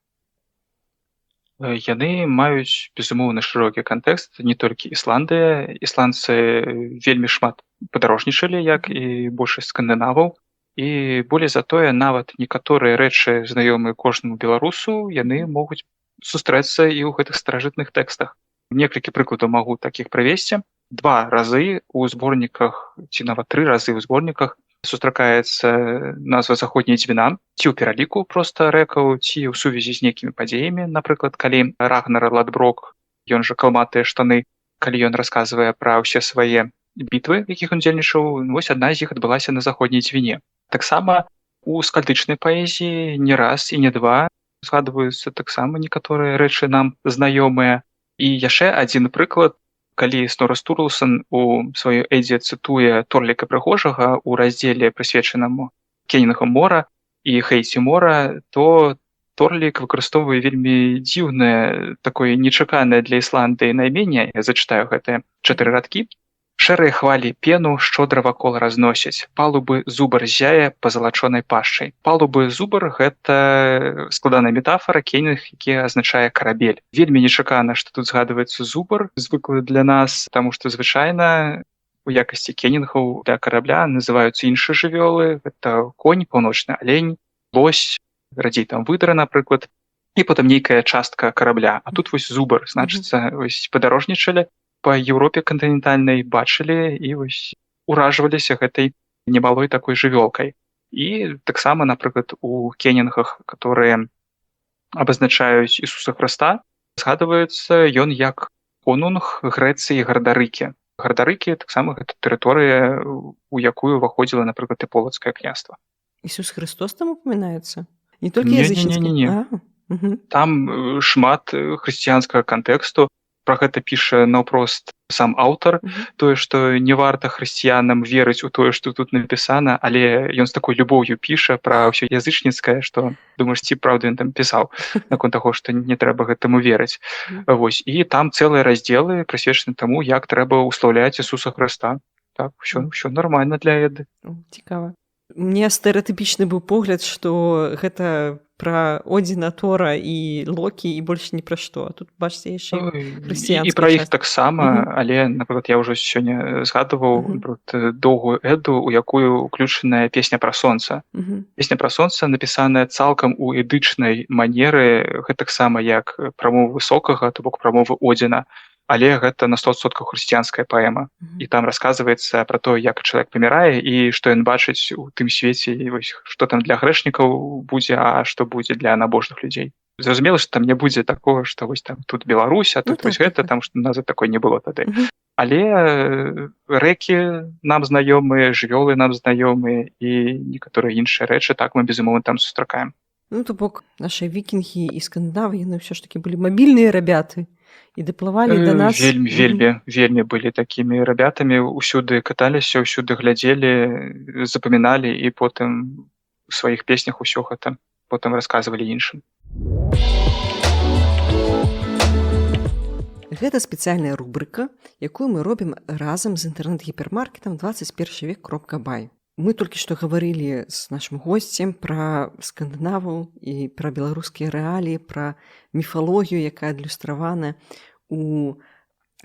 Яны маюць, безумоўна, шырокі кантэкст, не толькі Ісландыя. Ісландцы вельмі шмат падарожнічалі, як і большасць скандынаваў. І болей за тое, нават некаторыя рэчы, знаёмыя кожнаму беларусу, яны могуць сустрэцца і ў гэтых старажытных тэкстах. Некалькі прыкладаў магу такіх прывесці. 2 разы ў зборніках, ці нават 3 разы ў зборніках сустракаецца назва заходняя дзвіна, ці ў пераліку проста рэкаў, ці ў сувязі з нейкімі падзеямі. Напрыклад, калі Рагнар Ладброк, ён жа калматыя штаны, калі ён расказвае пра ўсе свае бітвы, якіх ён удзельнічаў, вось адна з іх адбылася на заходняй дзвіне. Таксама у скальдычнай паэзіі не раз і не 2 згадваюцца таксама некаторыя рэчы нам знаёмыя. І яшчэ адзін прыклад, калі Снора Стурлсон у сваёй эдзе цытуе Торліка Прыгожага ў раздзеле, прысвечанаму Кенігу мора і Хейсі мора, то Торлік выкарыстоўвае вельмі дзіўнае, такое нечаканае для Ісландыі найменне. Я зачытаю гэтыя 4 радкі. Шэрыя хвалі пену шчодра вакол разносяць. Палубы зубар зяе па залачонай пашчай. Палубы зубар — гэта складаная метафора, кенінг, які азначае карабель. Вельмі нечакана, што тут згадваецца зубар, звыклы для нас, таму што звычайна у якасці кенінгаў для карабля называюцца іншыя жывёлы. Гэта конь, паўночны алень, лось, радзей там выдра, напрыклад, і потым нейкая частка карабля. А тут вось зубар, значыцца, вось падарожнічалі па Еўропе кантынентальнай, бачылі і вось уражваліся гэтай немалой такой жывёлкай. І таксама, напрыклад, у кенінгах, которые абазначаюць Ісуса Хрыста, згадваецца ён як конунг Грэцыі Гардарыкі. Гардарыкі таксама гэта тэрыторыя, у якую ўваходзіла, напрыклад, і Полацкае княства. Ісус Христос там упамінаецца? Не толькі язычніцкі? Не. Там шмат хрысціянскага кантэксту. Пра гэта піша наўпрост сам аўтар, тое, што не варта хрысціянам верыць у тое, што тут напісана, але ён з такой любоўю піша пра ўсё язычніцкае, што думаеш, ці праўда ён там пісаў наконт таго, што не трэба гэтаму верыць. Вось. І там цэлыя раздзелы прысвечаны таму, як трэба ўслаўляць Ісуса Хрыста. Так, ўсё нармальна для Эды. Цікава. Мне стэрэатыпічны быў погляд, што гэта пра Одзіна, Тора і Локі і больш ні пра што. А тут, бачыце, яшчэ хрысціянская і пра іх таксама, але, напрыклад, я ўжо сёння згадваў доўгую Эду, у якую ўключаная песня пра сонца. Песня пра сонца напісаная цалкам у эдычнай манеры, гэтаксама як прамовы Высокага, то бок прамовы Одзіна. Але гэта на 100% хрысціянская паэма. І там расказваецца пра то, як чалавек памірае і што ён бачыць у тым свеце, і вось што там для грэшнікаў будзе, а што будзе для набожных людзей. Зразумела, што там не будзе такога, што вось там тут Беларусь, а тут вось гэта, там што назад такой не было тады. Але рэкі нам знаёмыя, жывёлы нам знаёмыя і некаторыя іншыя рэчы, так мы безумоўна там сустракаем. То бок нашы вікінгі і скандынавы, яны ўсё ж такі былі мабільныя рабяты і даплывалі да нас. Вельмі былі такімі рабятамі, усюды каталіся, усюды глядзелі, запаміналі і потым у сваіх песнях усё гэта потым расказвалі іншым. Гэта спецыяльная рубрыка, якую мы робім разам з інтэрнэт-гіпермаркетам 21век.бай. Мы толькі што гаварылі з нашым госцем пра скандынаваў і пра беларускія рэаліі, пра міфалогію, якая адлюстравана у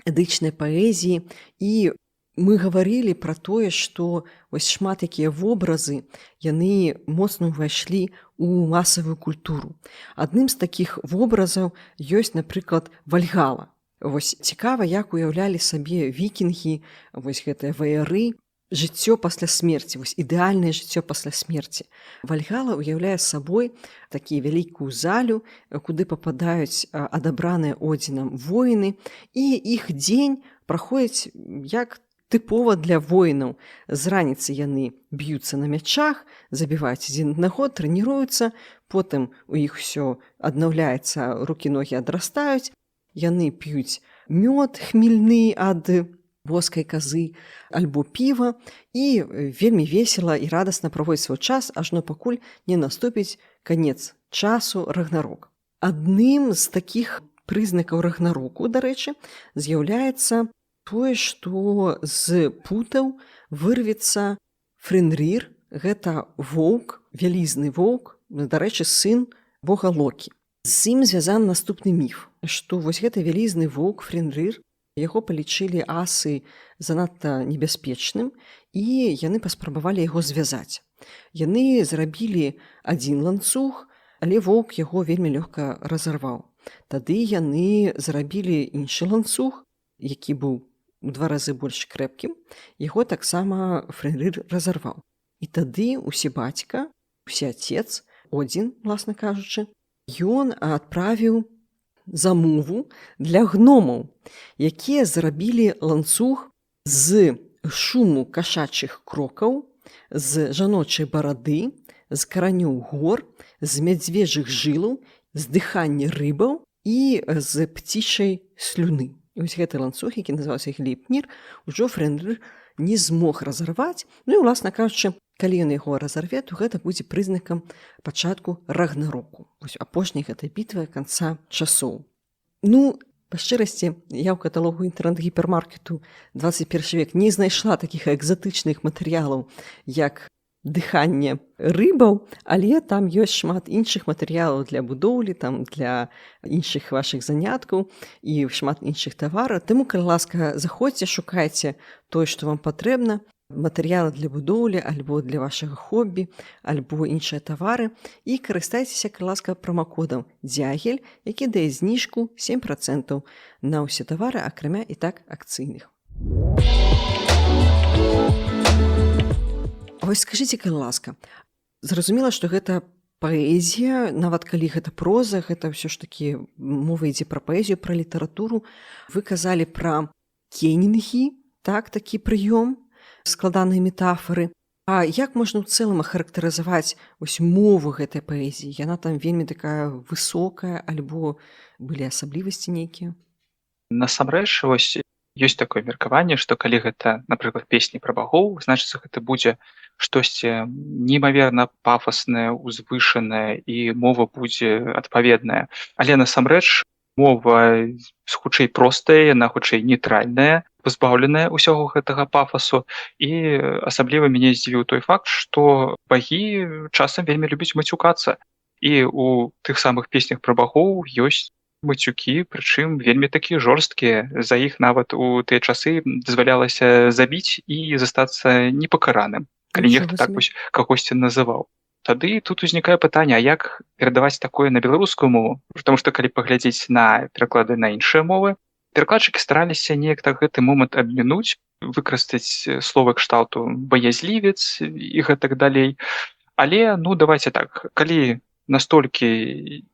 эдычнай паэзіі. І мы гаварылі пра тое, што вось шмат якія вобразы, яны моцна ўвайшлі у масавую культуру. Адным з такіх вобразаў ёсць, напрыклад, Вальгала. Вось цікава, як уяўлялі сабе вікінгі, вось гэтыя ваяры, жыццё пасля смерці, вось ідэальнае жыццё пасля смерці. Вальгала ўяўляе сабой такі вялікую залю, куды пападаюць адабраныя Одзінам воіны, і іх дзень праходзіць як тыпова для воінаў. З раніцы яны б'юцца на мячах, забіваюць адзін аднаго, трэніруюцца, потым у іх усё аднаўляецца, рукі-ногі адрастаюць, яны п'юць мёд хмельны ад боскай казы альбо піва і вельмі весела і радасна праводзіць свой час, ажно пакуль не наступіць канец часу, рагнарок. Адным з такіх прызнакаў рагнароку, дарэчы, з'яўляецца тое, што з путаў вырвецца Френрір, гэта воўк, вялізны воўк, дарэчы, сын бога Локі. З ім звязан наступны міф, што вось гэты вялізны воўк Френрір, яго палічылі асы занадта небяспечным, і яны паспрабавалі яго звязаць. Яны зрабілі адзін ланцуг, але воўк яго вельмі лёгка разарваў. Тады яны зрабілі іншы ланцуг, які быў у 2 разы больш крэпкім, яго таксама Френрір разарваў. І тады усебацька, усеацец, Одзін, власна кажучы, ён адправіў замову для гномаў, якія зрабілі ланцуг з шуму кашачых крокаў, з жаночай барады, з каранёў гор, з мядзвежых жылаў, з дыхання рыбаў і з пцічай слюны. І вось гэты ланцуг, які называўся Глейпнір, ужо Фенрир не змог разарваць. Ну і, уласна кажучы, калі ён яго разарве, то гэта будзе прызнакам пачатку Рагнароку. Вось апошняй гэтай бітвы канца часоў. Ну, па шчырасці, я ў каталогу інтэрнэт-гіпермаркету 21 век не знайшла такіх экзатычных матэрыялаў, як дыханне рыбаў, але там ёсць шмат іншых матэрыялаў для будоўлі, там для іншых вашых заняткаў і шмат іншых тавараў. Таму, калі ласка, заходзьце, шукайце тое, што вам патрэбна, матэрыялы для будоўлі, альбо для вашага хобі, альбо іншыя тавары, і карыстайцеся, калі ласка, прамакодам «Дзягель», які дае зніжку 7% на ўсе тавары, акрамя і так акцыйных. Вось скажыце, калі ласка, зразумела, што гэта паэзія, нават калі гэта проза, гэта ўсё ж такі мова ідзе пра паэзію, пра літаратуру. Вы казалі пра кенінгі, так, такі прыём, складаныя метафары. А як можна ў цэлым ахарактарызаваць вось мову гэтай паэзіі? Яна там вельмі такая высокая, альбо былі асаблівасці нейкія? Насамрэч, вось ёсць такое меркаванне, што калі гэта, напрыклад, песні пра багоў, значыцца, гэта будзе штосьці неймаверна пафаснае, узвышанае, і мова будзе адпаведная. Але насамрэч мова хутчэй простая, яна хутчэй нейтральная, пазбаўленая ўсяго гэтага пафасу. І асабліва мяне здзівіў той факт, што багі часам вельмі любяць мацюкацца. І ў тых самых песнях пра багоў ёсць мацюкі, прычым вельмі такія жорсткія. За іх нават у тыя часы дазвалялася забіць і застацца непакараным, калі нехта так вось кагосьці называў. Тады тут узнікае пытанне, а як перадаваць такое на беларускую мову? Таму што калі паглядзець на пераклады на іншыя мовы, перакладчыкі стараліся неяк так гэты момант абмінуць, выкарыстаць словы кшталту баязлівец і гэтак далей. Але, ну, давайце так, калі настолькі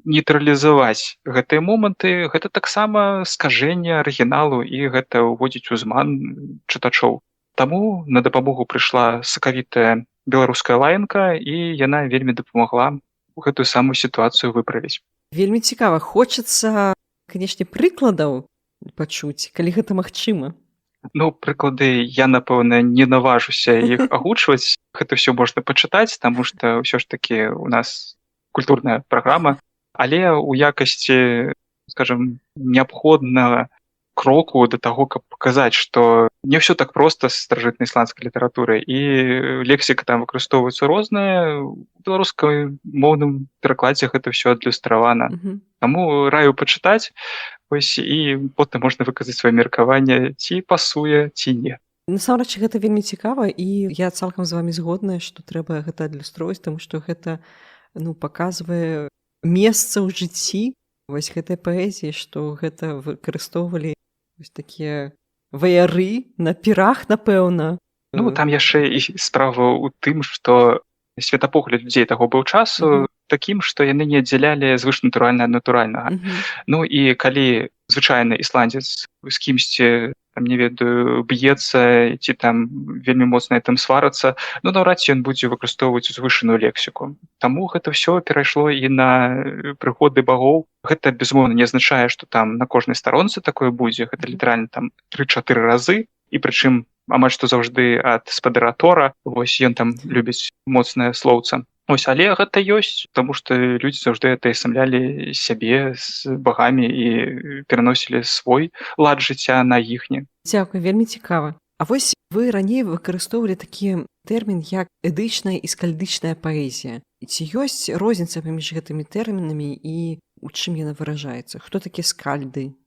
нейтралізаваць гэтыя моманты, гэта таксама скажэнне арыгіналу, і гэта ўводзіць у зман чытачоў. Таму на дапамогу прыйшла сакавітая беларуская лаянка, і яна вельмі дапамагла гэтую самую сітуацыю выправіць. Вельмі цікава. Хочацца, канешне, прыкладаў пачуць, калі гэта магчыма. Ну, прыклады я, напэўна, не наважуся іх агучваць. Гэта ўсё можна пачытаць, таму што ўсё ж такі у нас культурная праграма. Але ў якасці, скажам, неабходнага кроку да таго, каб паказаць, што не ўсё так проста з старажытнай ісландскай літаратурай, і лексіка там выкарыстоўваецца розная. У беларускай моўным перакладзе гэта ўсё адлюстравана. Таму раю пачытаць, вось, і потым можна выказаць сваё меркаванне, ці пасуе, ці не. Насамрэч, гэта вельмі цікава, і я цалкам з вамі згодная, што трэба гэта адлюстроўваць, таму што гэта, ну, паказвае месца ў жыцці вось гэтай паэзіі, што гэта выкарыстоўвалі вось такія ваяры на пірах, напэўна. Ну, там яшчэ і справа ў тым, што светапогляд людзей таго быў часу такім, што яны не аддзялялі звышнатуральнае ад натуральнага. Ну і калі звычайны ісландзец з кімсьці, там, не ведаю, б'ецца, ці там вельмі моцна там сварацца, ну, наўрад ці ён будзе выкарыстоўваць узвышаную лексіку. Таму гэта ўсё перайшло і на прыходы багоў. Гэта, безумоўна, не азначае, што там на кожнай старонцы такое будзе. Гэта літаральна там 3-4 разы, і прычым амаль што заўжды ад спадара Тора. Вось ён там любіць моцнае слоўца. Ось, але гэта ёсць, таму што людзі заўжды атаясамлялі сябе з багамі і пераносілі свой лад жыцця на іхні. Дзякуй, вельмі цікава. А вось вы раней выкарыстоўвалі такі тэрмін, як эдычная і скальдычная паэзія. Ці ёсць розніца паміж гэтымі тэрмінамі і у чым яна выражаецца? Хто такія скальды?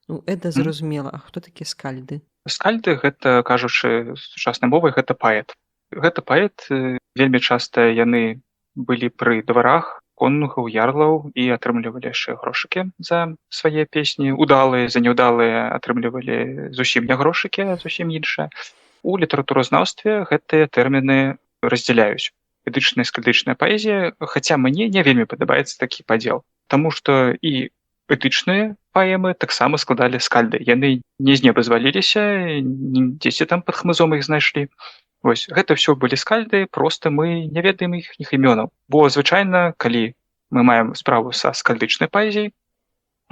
Ну, эда зразумела, а хто такія скальды? Скальды, гэта, кажучы сучаснай мовай, гэта паэт. Гэта паэт, вельмі часта яны былі пры дварах конунгаў, ярлаў і атрымлівалі яшчэ грошыкі за свае песні. Удалыя, за няўдалыя атрымлівалі зусім не грошыкі, а зусім іншыя. У літаратуразнаўстве гэтыя тэрміны раздзяляюць. Эдычная і скальдычная паэзія, хаця мне не вельмі падабаецца такі падзел. Таму што і этычныя паэмы таксама складалі скальды. Яны не з неба зваліліся, дзесьці там пад хмызом іх знайшлі. Вось, гэта ўсё былі скальды, проста мы не ведаем іхніх імёнаў. Бо звычайна, калі мы маем справу са скальдычнай паэзіяй,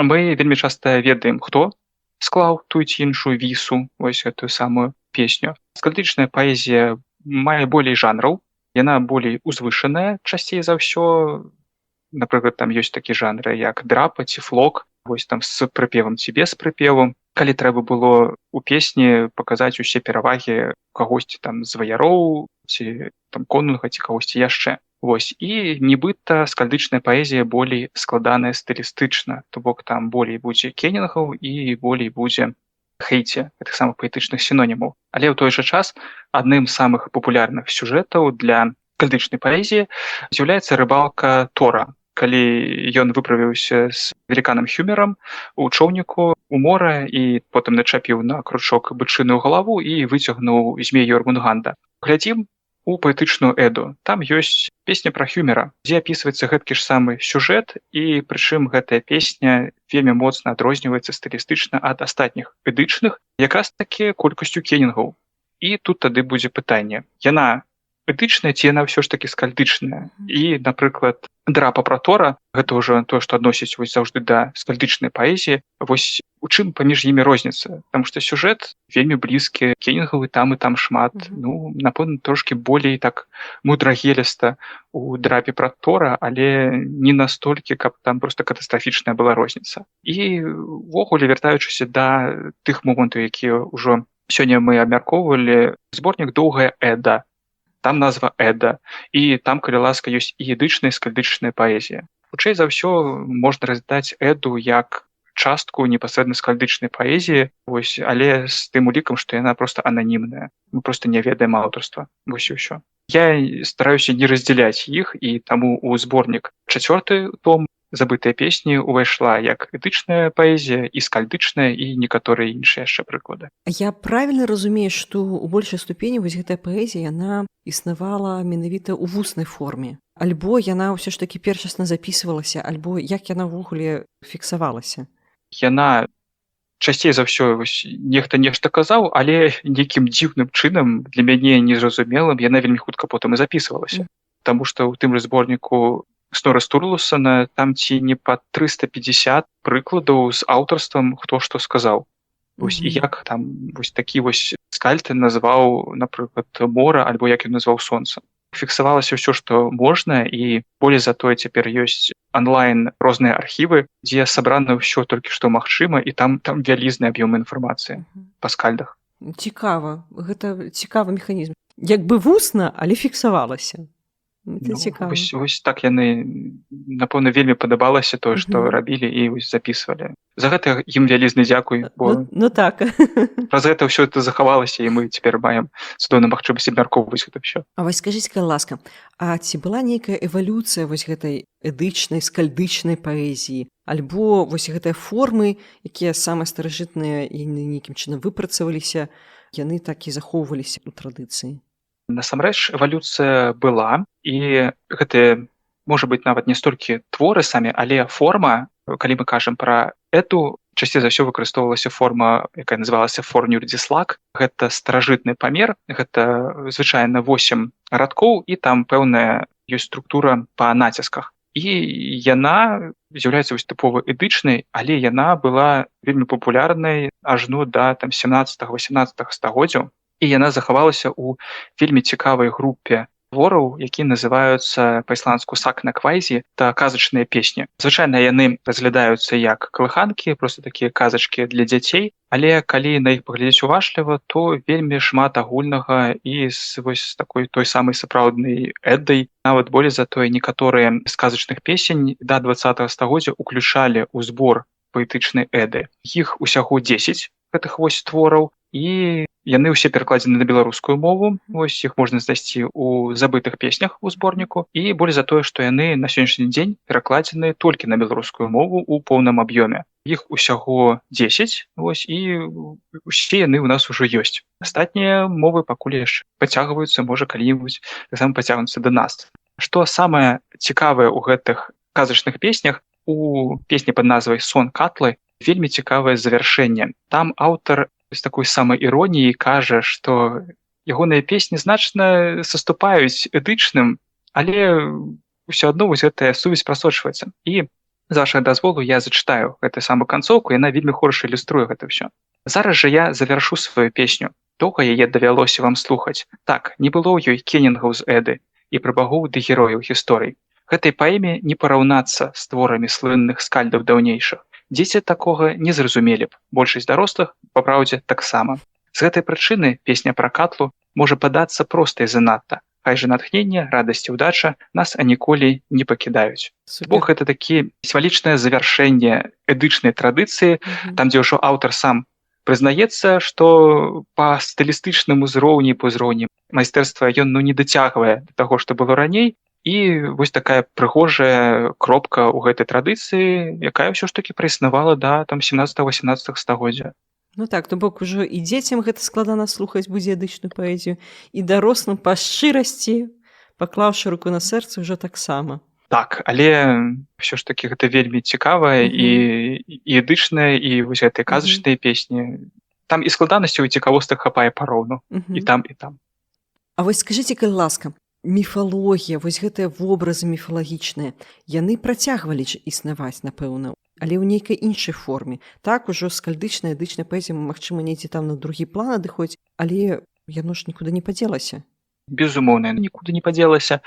мы вельмі часта ведаем, хто склаў тую ці іншую вісу, вось гэтую самую песню. Скальдычная паэзія мае болей жанраў, яна болей узвышаная часцей за ўсё. Напрыклад, там ёсць такія жанры, як драпа ці флок, вось там з прыпевам ці без прыпеву. Калі трэба было ў песні паказаць усе перавагі кагосьці там з ваяроў ці там конунга ці кагосьці яшчэ. Вось, і нібыта скальдычная паэзія болей складаная стылістычна, то бок там болей будзе кенінгаў і болей будзе хейце, гэтых самых паэтычных сінонімаў. Але ў той жа час адным з самых папулярных сюжэтаў для скальдычнай паэзіі з'яўляецца рыбалка Тора, калі ён выправіўся з веліканам Хюмерам у чоўніку у мора і потым начапіў на кручок бычыную галаву і выцягнуў змей Йормунганда. Глядзім у паэтычную Эду. Там ёсць песня пра Хюмера, дзе апісваецца гэткі ж самы сюжэт, і прычым гэтая песня вельмі моцна адрозніваецца стылістычна ад астатніх эдычных, якраз такі колькасцю кенінгаў. І тут тады будзе пытанне. Яна этычная ці яна ўсё ж такі скальдычная. І, напрыклад, драпа пра Тора, гэта ўжо тое, што адносіць вось заўжды да скальдычнай паэзіі. Вось у чым паміж імі розніца? Таму што сюжэт вельмі блізкі, кенінгаў і там шмат. Ну, напэўна, трошкі болей так мудрагеліста у драпе пра Тора, але не настолькі, каб там проста катастрафічная была розніца. І ўвогуле, вяртаючыся да тых момантаў, якія ўжо сёння мы абмяркоўвалі, зборнік «Доўгая Эда». Там назва Эда, і там, калі ласка, ёсць і эдычная, і скальдычная паэзія. Хутчэй за ўсё можна разглядаць Эду як частку непасрэдна скальдычнай паэзіі, вось, але з тым улікам, што яна проста ананімная. Мы проста не ведаем аўтарства. Вось і ўсё. Я стараюся не раздзяляць іх, і таму ў зборнік 4 том «Забытыя песні» увайшла як этычная паэзія, і скальдычная, і некаторыя іншыя яшчэ прыклады. Я правільна разумею, што ў большай ступені вось гэтая паэзія, яна існавала менавіта ў вуснай форме. Альбо яна ўсё ж такі першасна запісвалася, альбо як яна ўвогуле фіксавалася? Яна часцей за ўсё нехта нешта казаў, але нейкім дзіўным чынам, для мяне незразумелым, яна вельмі хутка потым і запісвалася. Таму што ў тым жа зборніку Снора Стурлусана там ці не па 350 прыкладаў з аўтарствам «Хто што сказаў». Вось, і як там вось такі вось скальд назваў, напрыклад, мора, альбо як ён назваў сонца. Фіксавалася ўсё, што можна, і болей за тое цяпер ёсць онлайн розныя архівы, дзе сабрана ўсё толькі што магчыма, і там вялізны аб'ём інфармацыі па скальдах. Цікава. Гэта цікавы механізм. Як бы вусна, але фіксавалася. Ну, вось так яны, напэўна, вельмі падабалася тое, што рабілі і вось запісвалі. За гэта ім вялізны дзякуй, бо ну так. Праз гэта ўсё это захавалася, і мы цяпер маем цудоўную магчымасць абмяркоўваць гэта ўсё. А вось скажыце, калі ласка, а ці была нейкая эвалюцыя вось гэтай эдычнай, скальдычнай паэзіі? Альбо вось гэтыя формы, якія самыя старажытныя і нейкім чынам выпрацаваліся, яны так і захоўваліся ў традыцыі? Насамрэч, эвалюцыя была, і гэтыя, можа быць, нават не столькі творы самі, але форма, калі мы кажам пра Эду, часцей за ўсё выкарыстоўвалася форма, якая называлася форнюр-дзіслак. Гэта старажытны памер, гэта звычайна 8 радкоў, і там пэўная ёсць структура па націсках. І яна з'яўляецца вось тыпово эдычнай, але яна была вельмі папулярнай ажно да 17-18 стагоддзяў. І яна захавалася ў вельмі цікавай групе твораў, які называюцца па-ісландску сакна-квайзі, та казачныя песні. Звычайна яны разглядаюцца як калыханкі, проста такія казачкі для дзяцей, але калі на іх паглядзець уважліва, то вельмі шмат агульнага і з вось такой той самай сапраўднай Эдай. Нават болей за тое, некаторыя з казачных песень да 20-го стагоддзя уключалі ў збор паэтычнай Эды. Іх усяго 10 гэтых вось твораў, і яны ўсе перакладзены на беларускую мову. Вось іх можна знайсці ў забытых песнях у зборніку, і болей за тое, што яны на сённяшні дзень перакладзены толькі на беларускую мову ў поўным аб'ёме. Іх усяго 10, вось, і усе яны ў нас ужо ёсць. Астатнія мовы пакуль яшчэ пацягваюцца, можа, калі-небудзь таксама пацягнуцца да нас. Што самае цікавае ў гэтых казачных песнях, у песні пад назвай «Сон Катлы» вельмі цікавае завяршэнне. Там аўтар з такой самай іроніяй кажа, што ягоныя песні значна саступаюць эдычным, але ўсё адно вось гэтая сувязь прасочваецца. І З вашага дазволу я зачытаю гэтую самую канцоўку, яна вельмі хораша ілюструе гэта ўсё. Зараз жа я завяршу сваю песню. Доўга яе давялося вам слухаць. Так, не было ў ёй кенінгаў з Эды і пра багоў ды герояў гісторый. Гэтай паэме не параўнацца з творамі слынных скальдаў даўнейшых. Дзеці такога не зразумелі б. Большасць дарослых, па праўдзе, таксама. З гэтай прычыны песня пра Катлу можа падацца простай занадта. Хай жа натхненне, радасць і ўдача нас аніколі не пакідаюць. Бог гэта такі сімвалічнае завяршэнне эдычнай традыцыі, там, дзе ўжо аўтар сам прызнаецца, што па стылістычным узроўні, па ўзроўні майстэрства ён не дацягвае да таго, што было раней, і вось такая прыгожая кропка ў гэтай традыцыі, якая ўсё ж такі праіснавала да 17-18 стагоддзя. Ну так, то бок ужо і дзецям гэта складана слухаць будзе эдычную паэзію, і дарослым па шчырасці, паклаўшы руку на сэрца, ўжо таксама. Так, але ўсё ж такі гэта вельмі цікавая і эдычная, і вось гэтыя казачныя песні. Там і складанасцяў, і цікавостак хапае пароўну. І там, і там. А вось скажыце, калі ласка, міфалогія, вось гэтыя вобразы міфалагічныя, яны працягвалі існаваць, напэўна, але ў нейкай іншай форме. Так, ужо скальдычная, эдычная паэзія, магчыма, недзе там на другі план адыходзіць, але яно ж нікуды не падзелася. Безумоўна, яно нікуды не падзелася.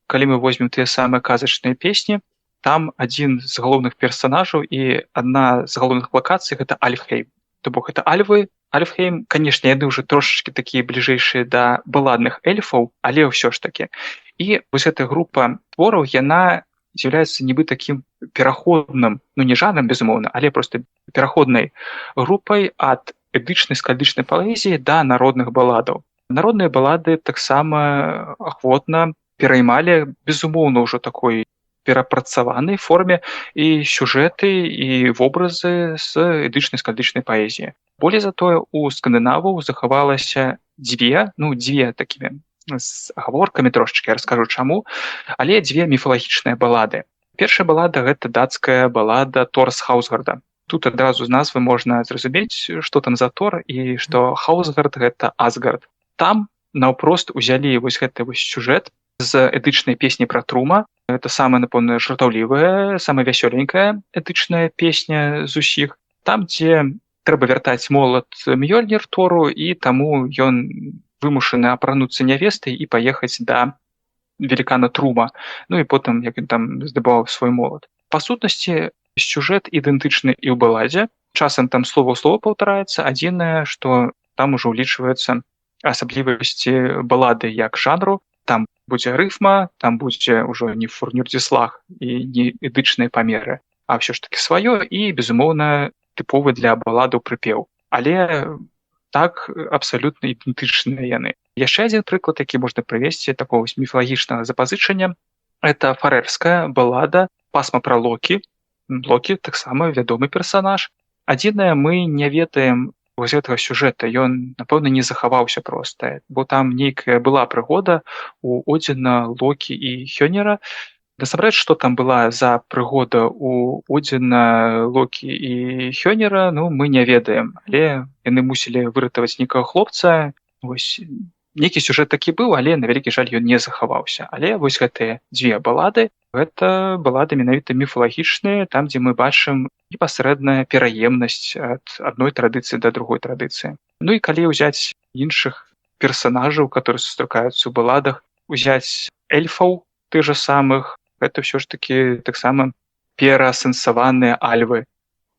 Калі мы возьмем тыя самыя казачныя песні, там адзін з галоўных персанажаў і адна з галоўных лакацый гэта Альфхейм. То бок гэта альвы. Альфхейм, канешне, яны ўжо трошачкі такія бліжэйшыя да баладных эльфаў, але ўсё ж такі. І вось гэтая група твораў, яна з'яўляецца нібы такім пераходным, не жанрам, безумоўна, але проста пераходнай групай ад эдычнай скальдычнай паэзіі да народных баладаў. Народныя балады таксама ахвотна пераймалі, безумоўна, ўжо такой перапрацаванай форме і сюжэты, і вобразы з эдычнай скальдычнай паэзіі. Болей за тое, у скандынаваў захавалася дзве такімі з агаворкамі трошачкі, я раскажу чаму, але дзве міфалагічныя балады. Першая балада гэта дацкая балада Тор з Хаусгарда. Тут адразу з назвы можна зразумець, што там за Тор і што Хаусгард гэта Асгард. Там наўпрост узялі вось гэты вось сюжэт з эдычнай песні пра Трума. Гэта самая, напэўна, жартаўлівая, самая вясёленькая эдычная песня з усіх. Там, дзе трэба вяртаць молат Мьёльнір Тору, і таму ён вымушаны апрануцца нявестай і паехаць да велікана Трума. І потым, як ён там здабываў свой молат. Па сутнасці, сюжэт ідэнтычны і ў баладзе. Часам там слова ў слова паўтараецца, адзінае, што там ужо ўлічваюцца асаблівасці балады як жанру. Там будзе рыфма, там будзе ўжо не фурнюрдзіслах і не эдычныя памеры, а ўсё ж такі сваё і, безумоўна, тыповы для баладаў прыпеў. Але так абсалютна ідэнтычныя яны. Яшчэ адзін прыклад, які можна прывесці такого міфалагічнага запазычання, это фарэрская балада «Пасма пра Локі». Локі таксама вядомы персанаж. Адзінае, мы не ведаем вось гэтага сюжэта, ён, напэўна, не захаваўся проста, бо там нейкая была прыгода у Одзіна, Локі і Хёнера. Насамрэч, што там была за прыгода у Одзіна, Локі і Хёнера, мы не ведаем, але яны мусілі выратаваць нейкага хлопца. Вось нейкі сюжэт такі быў, але, на вялікі жаль, ён не захаваўся. Але вось гэтыя дзве балады, гэта балады менавіта міфалагічныя, там, дзе мы бачым непасрэдная пераемнасць ад адной традыцыі да другой традыцыі. І калі ўзяць іншых персанажаў, которые сустракаюцца ў баладах, узяць эльфаў тых жа самых, гэта ўсё ж такі таксама пераасэнсаваныя альвы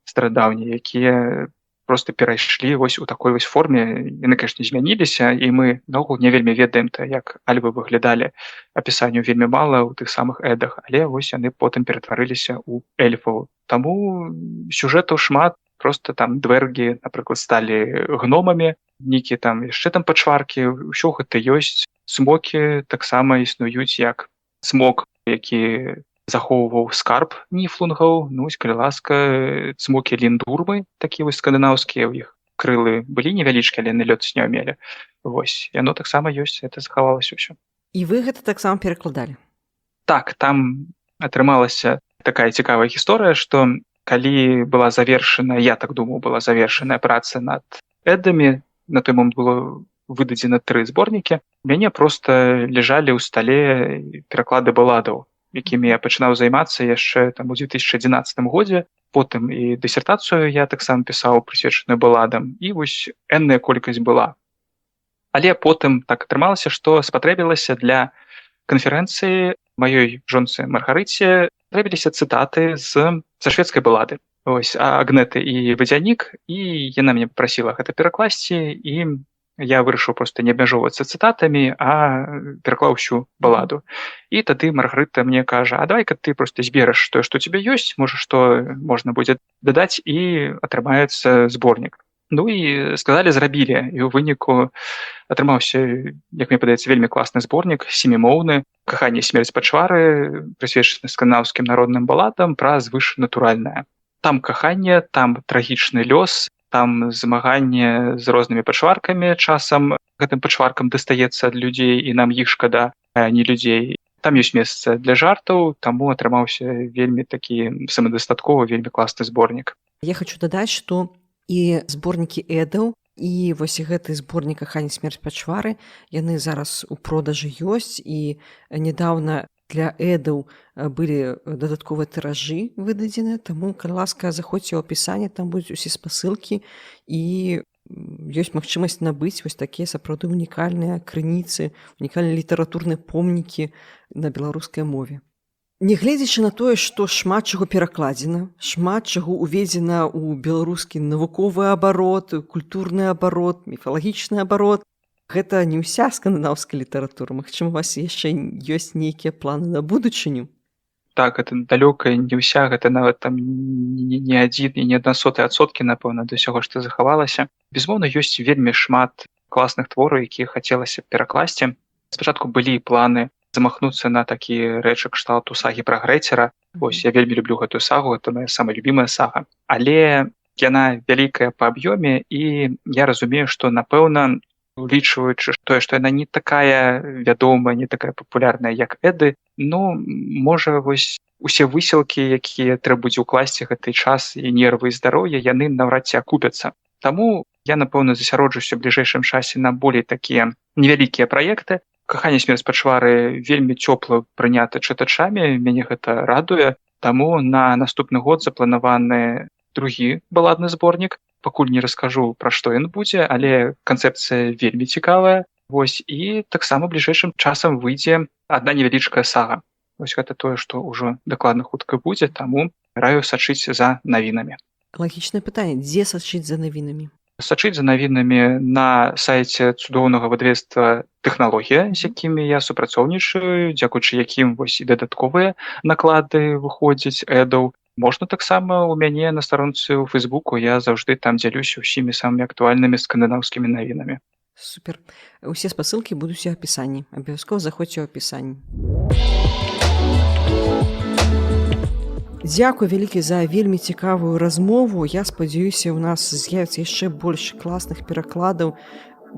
старадаўнія, якія просто перайшлі вось у такой вось форме. Яны, конечно, змяніліся, і мы наогул не вельмі ведаем, як альвы выглядалі. Апісанняў вельмі мала ў тых самых эдах, але вось яны потым ператварыліся ў эльфаў. Таму сюжэтаў шмат, просто там двэргі, напрыклад, сталі гномамі, нейкія там яшчэ там пачваркі, ўсё гэта ёсць. Смокі таксама існуюць як смок, які захоўваў скарб ніфлунгаў, калі ласка, цмокі ліндурмы, такія вось скандынаўскія, у іх крылы былі невялічкія, але яны лёд не ўмелі. Вось, яно таксама ёсць, это захавалася ўсё. І вы гэта таксама перакладалі? Так, там атрымалася такая цікавая гісторыя, што калі была завершана, я так думаю, была завершаная праца над эдамі, на той момант было выдадзена 3 зборнікі, у мяне проста ляжалі ў стале пераклады баладаў. якімі я пачынаў займацца яшчэ там у 2011 годзе. Потым і дысертацыю я таксама пісаў, прысвечаную баладам, і вось энная колькасць была. Але потым так атрымалася, што спатрэбілася для канферэнцыі маёй жонцы Маргарыце спатрэбіліся цытаты са шведскай балады. Вось Агнеты і Вадзянік, і яна мяне прасіла гэта перакласці, і я вырашыў проста не абмяжоўвацца цытатамі, а пераклаў усю баладу. І тады Маргарыта мне кажа: а давай-ка ты проста збераш тое, што ў цябе ёсць, можа, што можна будзе дадаць, і атрымаецца зборнік. Ну і сказалі, зрабілі, і ў выніку атрымаўся, як мне падаецца, вельмі класны зборнік, 7-моўны, «Каханне і смерць пачвары», прысвечаны скандынаўскім народным баладам пра звышнатуральнае. Там каханне, там трагічны лёс, там змаганне з рознымі пачваркамі, часам гэтым пачваркам дастаецца ад людзей, і нам іх шкада, а не людзей. Там ёсць месца для жартаў, таму атрымаўся вельмі такі самадастатковы, вельмі класны зборнік. Я хочу дадаць, што і зборнікі эдаў, і вось гэты зборнік «Каханне і смерць пачвары», яны зараз у продажы ёсць, і нядаўна для эдаў былі дадатковыя тыражы выдадзеныя, таму, калі ласка, заходзьце ў апісанне, там будуць усе спасылкі, і ёсць магчымасць набыць вось такія сапраўды унікальныя крыніцы, унікальныя літаратурныя помнікі на беларускай мове. Нягледзячы на тое, што шмат чаго перакладзена, шмат чаго уведзена ў беларускі навуковы абарот, культурны абарот, міфалагічны абарот, гэта не ўся скандынаўская літаратура. Магчыма, у вас яшчэ ёсць нейкія планы на будучыню? Так, гэта далёка не ўся, гэта нават там не 1 і не 0,01%, напэўна, да ўсяго, што захавалася. Безумоўна, ёсць вельмі шмат класных твораў, якія хацелася перакласці. Спачатку былі планы замахнуцца на такі рэчы кшталту сагі пра Грэцера. Вось, я вельмі люблю гэтую сагу, гэта моя самая любімая сага. Але яна вялікая па аб'ёме, і я разумею, што, напэўна, улічваючы тое, што яна не такая вядомая, не такая папулярная, як эды, ну, можа, вось усе высілкі, якія трэба будзе ўкласці гэты час, і нервы, і здароўе, яны наўрад ці акупяцца. Таму я, напэўна, засяроджуся ў бліжэйшым часе на болей такія невялікія праекты. «Каханне і смерць пачвары» вельмі цёпла прынята чытачамі, мяне гэта радуе. Таму на наступны год запланаваны другі баладны зборнік. Пакуль не раскажу, пра што ён будзе, але канцэпцыя вельмі цікавая. Вось, і таксама бліжэйшым часам выйдзе адна невялічкая сага. Вось гэта тое, што ўжо дакладна хутка будзе, таму раю сачыць за навінамі. Лагічнае пытанне, дзе сачыць за навінамі? Сачыць за навінамі на сайце цудоўнага выдавецтва «Тэхналогія», з якімі я супрацоўнічаю, дзякуючы якім вось і дадатковыя наклады выходзяць эдаў. Можна таксама ў мяне на старонцы ў Фейсбуку, я заўжды там дзялюся ўсімі самымі актуальнымі скандынаўскімі навінамі. Супер. Усе спасылкі будуць у апісанні. Абавязкова заходзьце ў апісанні. Дзякуй вялікі за вельмі цікавую размову. Я спадзяюся, у нас з'явіцца яшчэ больш класных перакладаў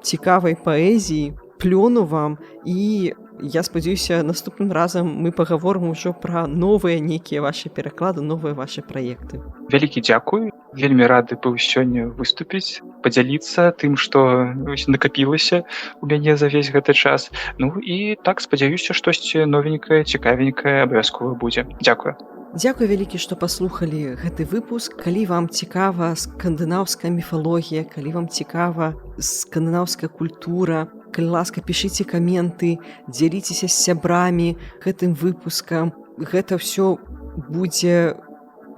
цікавай паэзіі. Плёну вам, і я спадзяюся, наступным разам мы пагаворым ужо пра новыя нейкія вашы пераклады, новыя вашы праекты. Вялікі дзякуй. Вельмі рады быў сёння выступіць, падзяліцца тым, што накапілася у мяне за весь гэты час. Ну і так, спадзяюся, штосьці новенькае, цікавенькае абавязкова будзе. Дзякуй. Дзякуй вялікі, што паслухалі гэты выпуск. Калі вам цікава скандынаўская міфалогія, калі вам цікава скандынаўская культура, калі ласка, пішыце каменты, дзяліцеся з сябрамі гэтым выпускам. Гэта ўсё будзе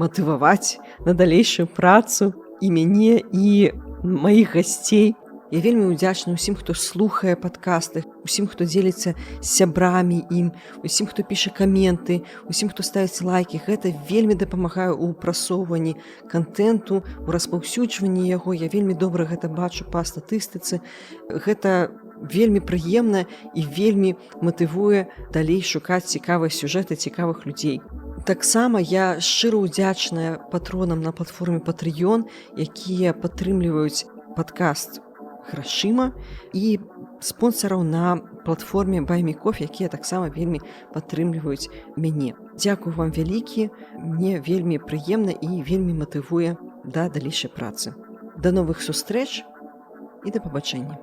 матываваць на далейшую працу і мяне, і маіх гасцей. Я вельмі ўдзячна ўсім, хто слухае падкасты, усім, хто дзеліцца з сябрамі ім, усім, хто піша каменты, усім, хто ставіць лайкі. Гэта вельмі дапамагае ў прасоўванні кантэнту, у распаўсюджванні яго. Я вельмі добра гэта бачу па статыстыцы. Гэта вельмі прыемна і вельмі матывуе далей шукаць цікавыя сюжэты цікавых людзей. Таксама я шчыра ўдзячная патронам на платформе Patreon, якія падтрымліваюць падкаст грашыма, і спонсараў на платформе Buy Me Coffee, якія таксама вельмі падтрымліваюць мяне. Дзякуй вам вялікі, мне вельмі прыемна і вельмі матывуе да далейшай працы. Да новых сустрэч і да пабачэння.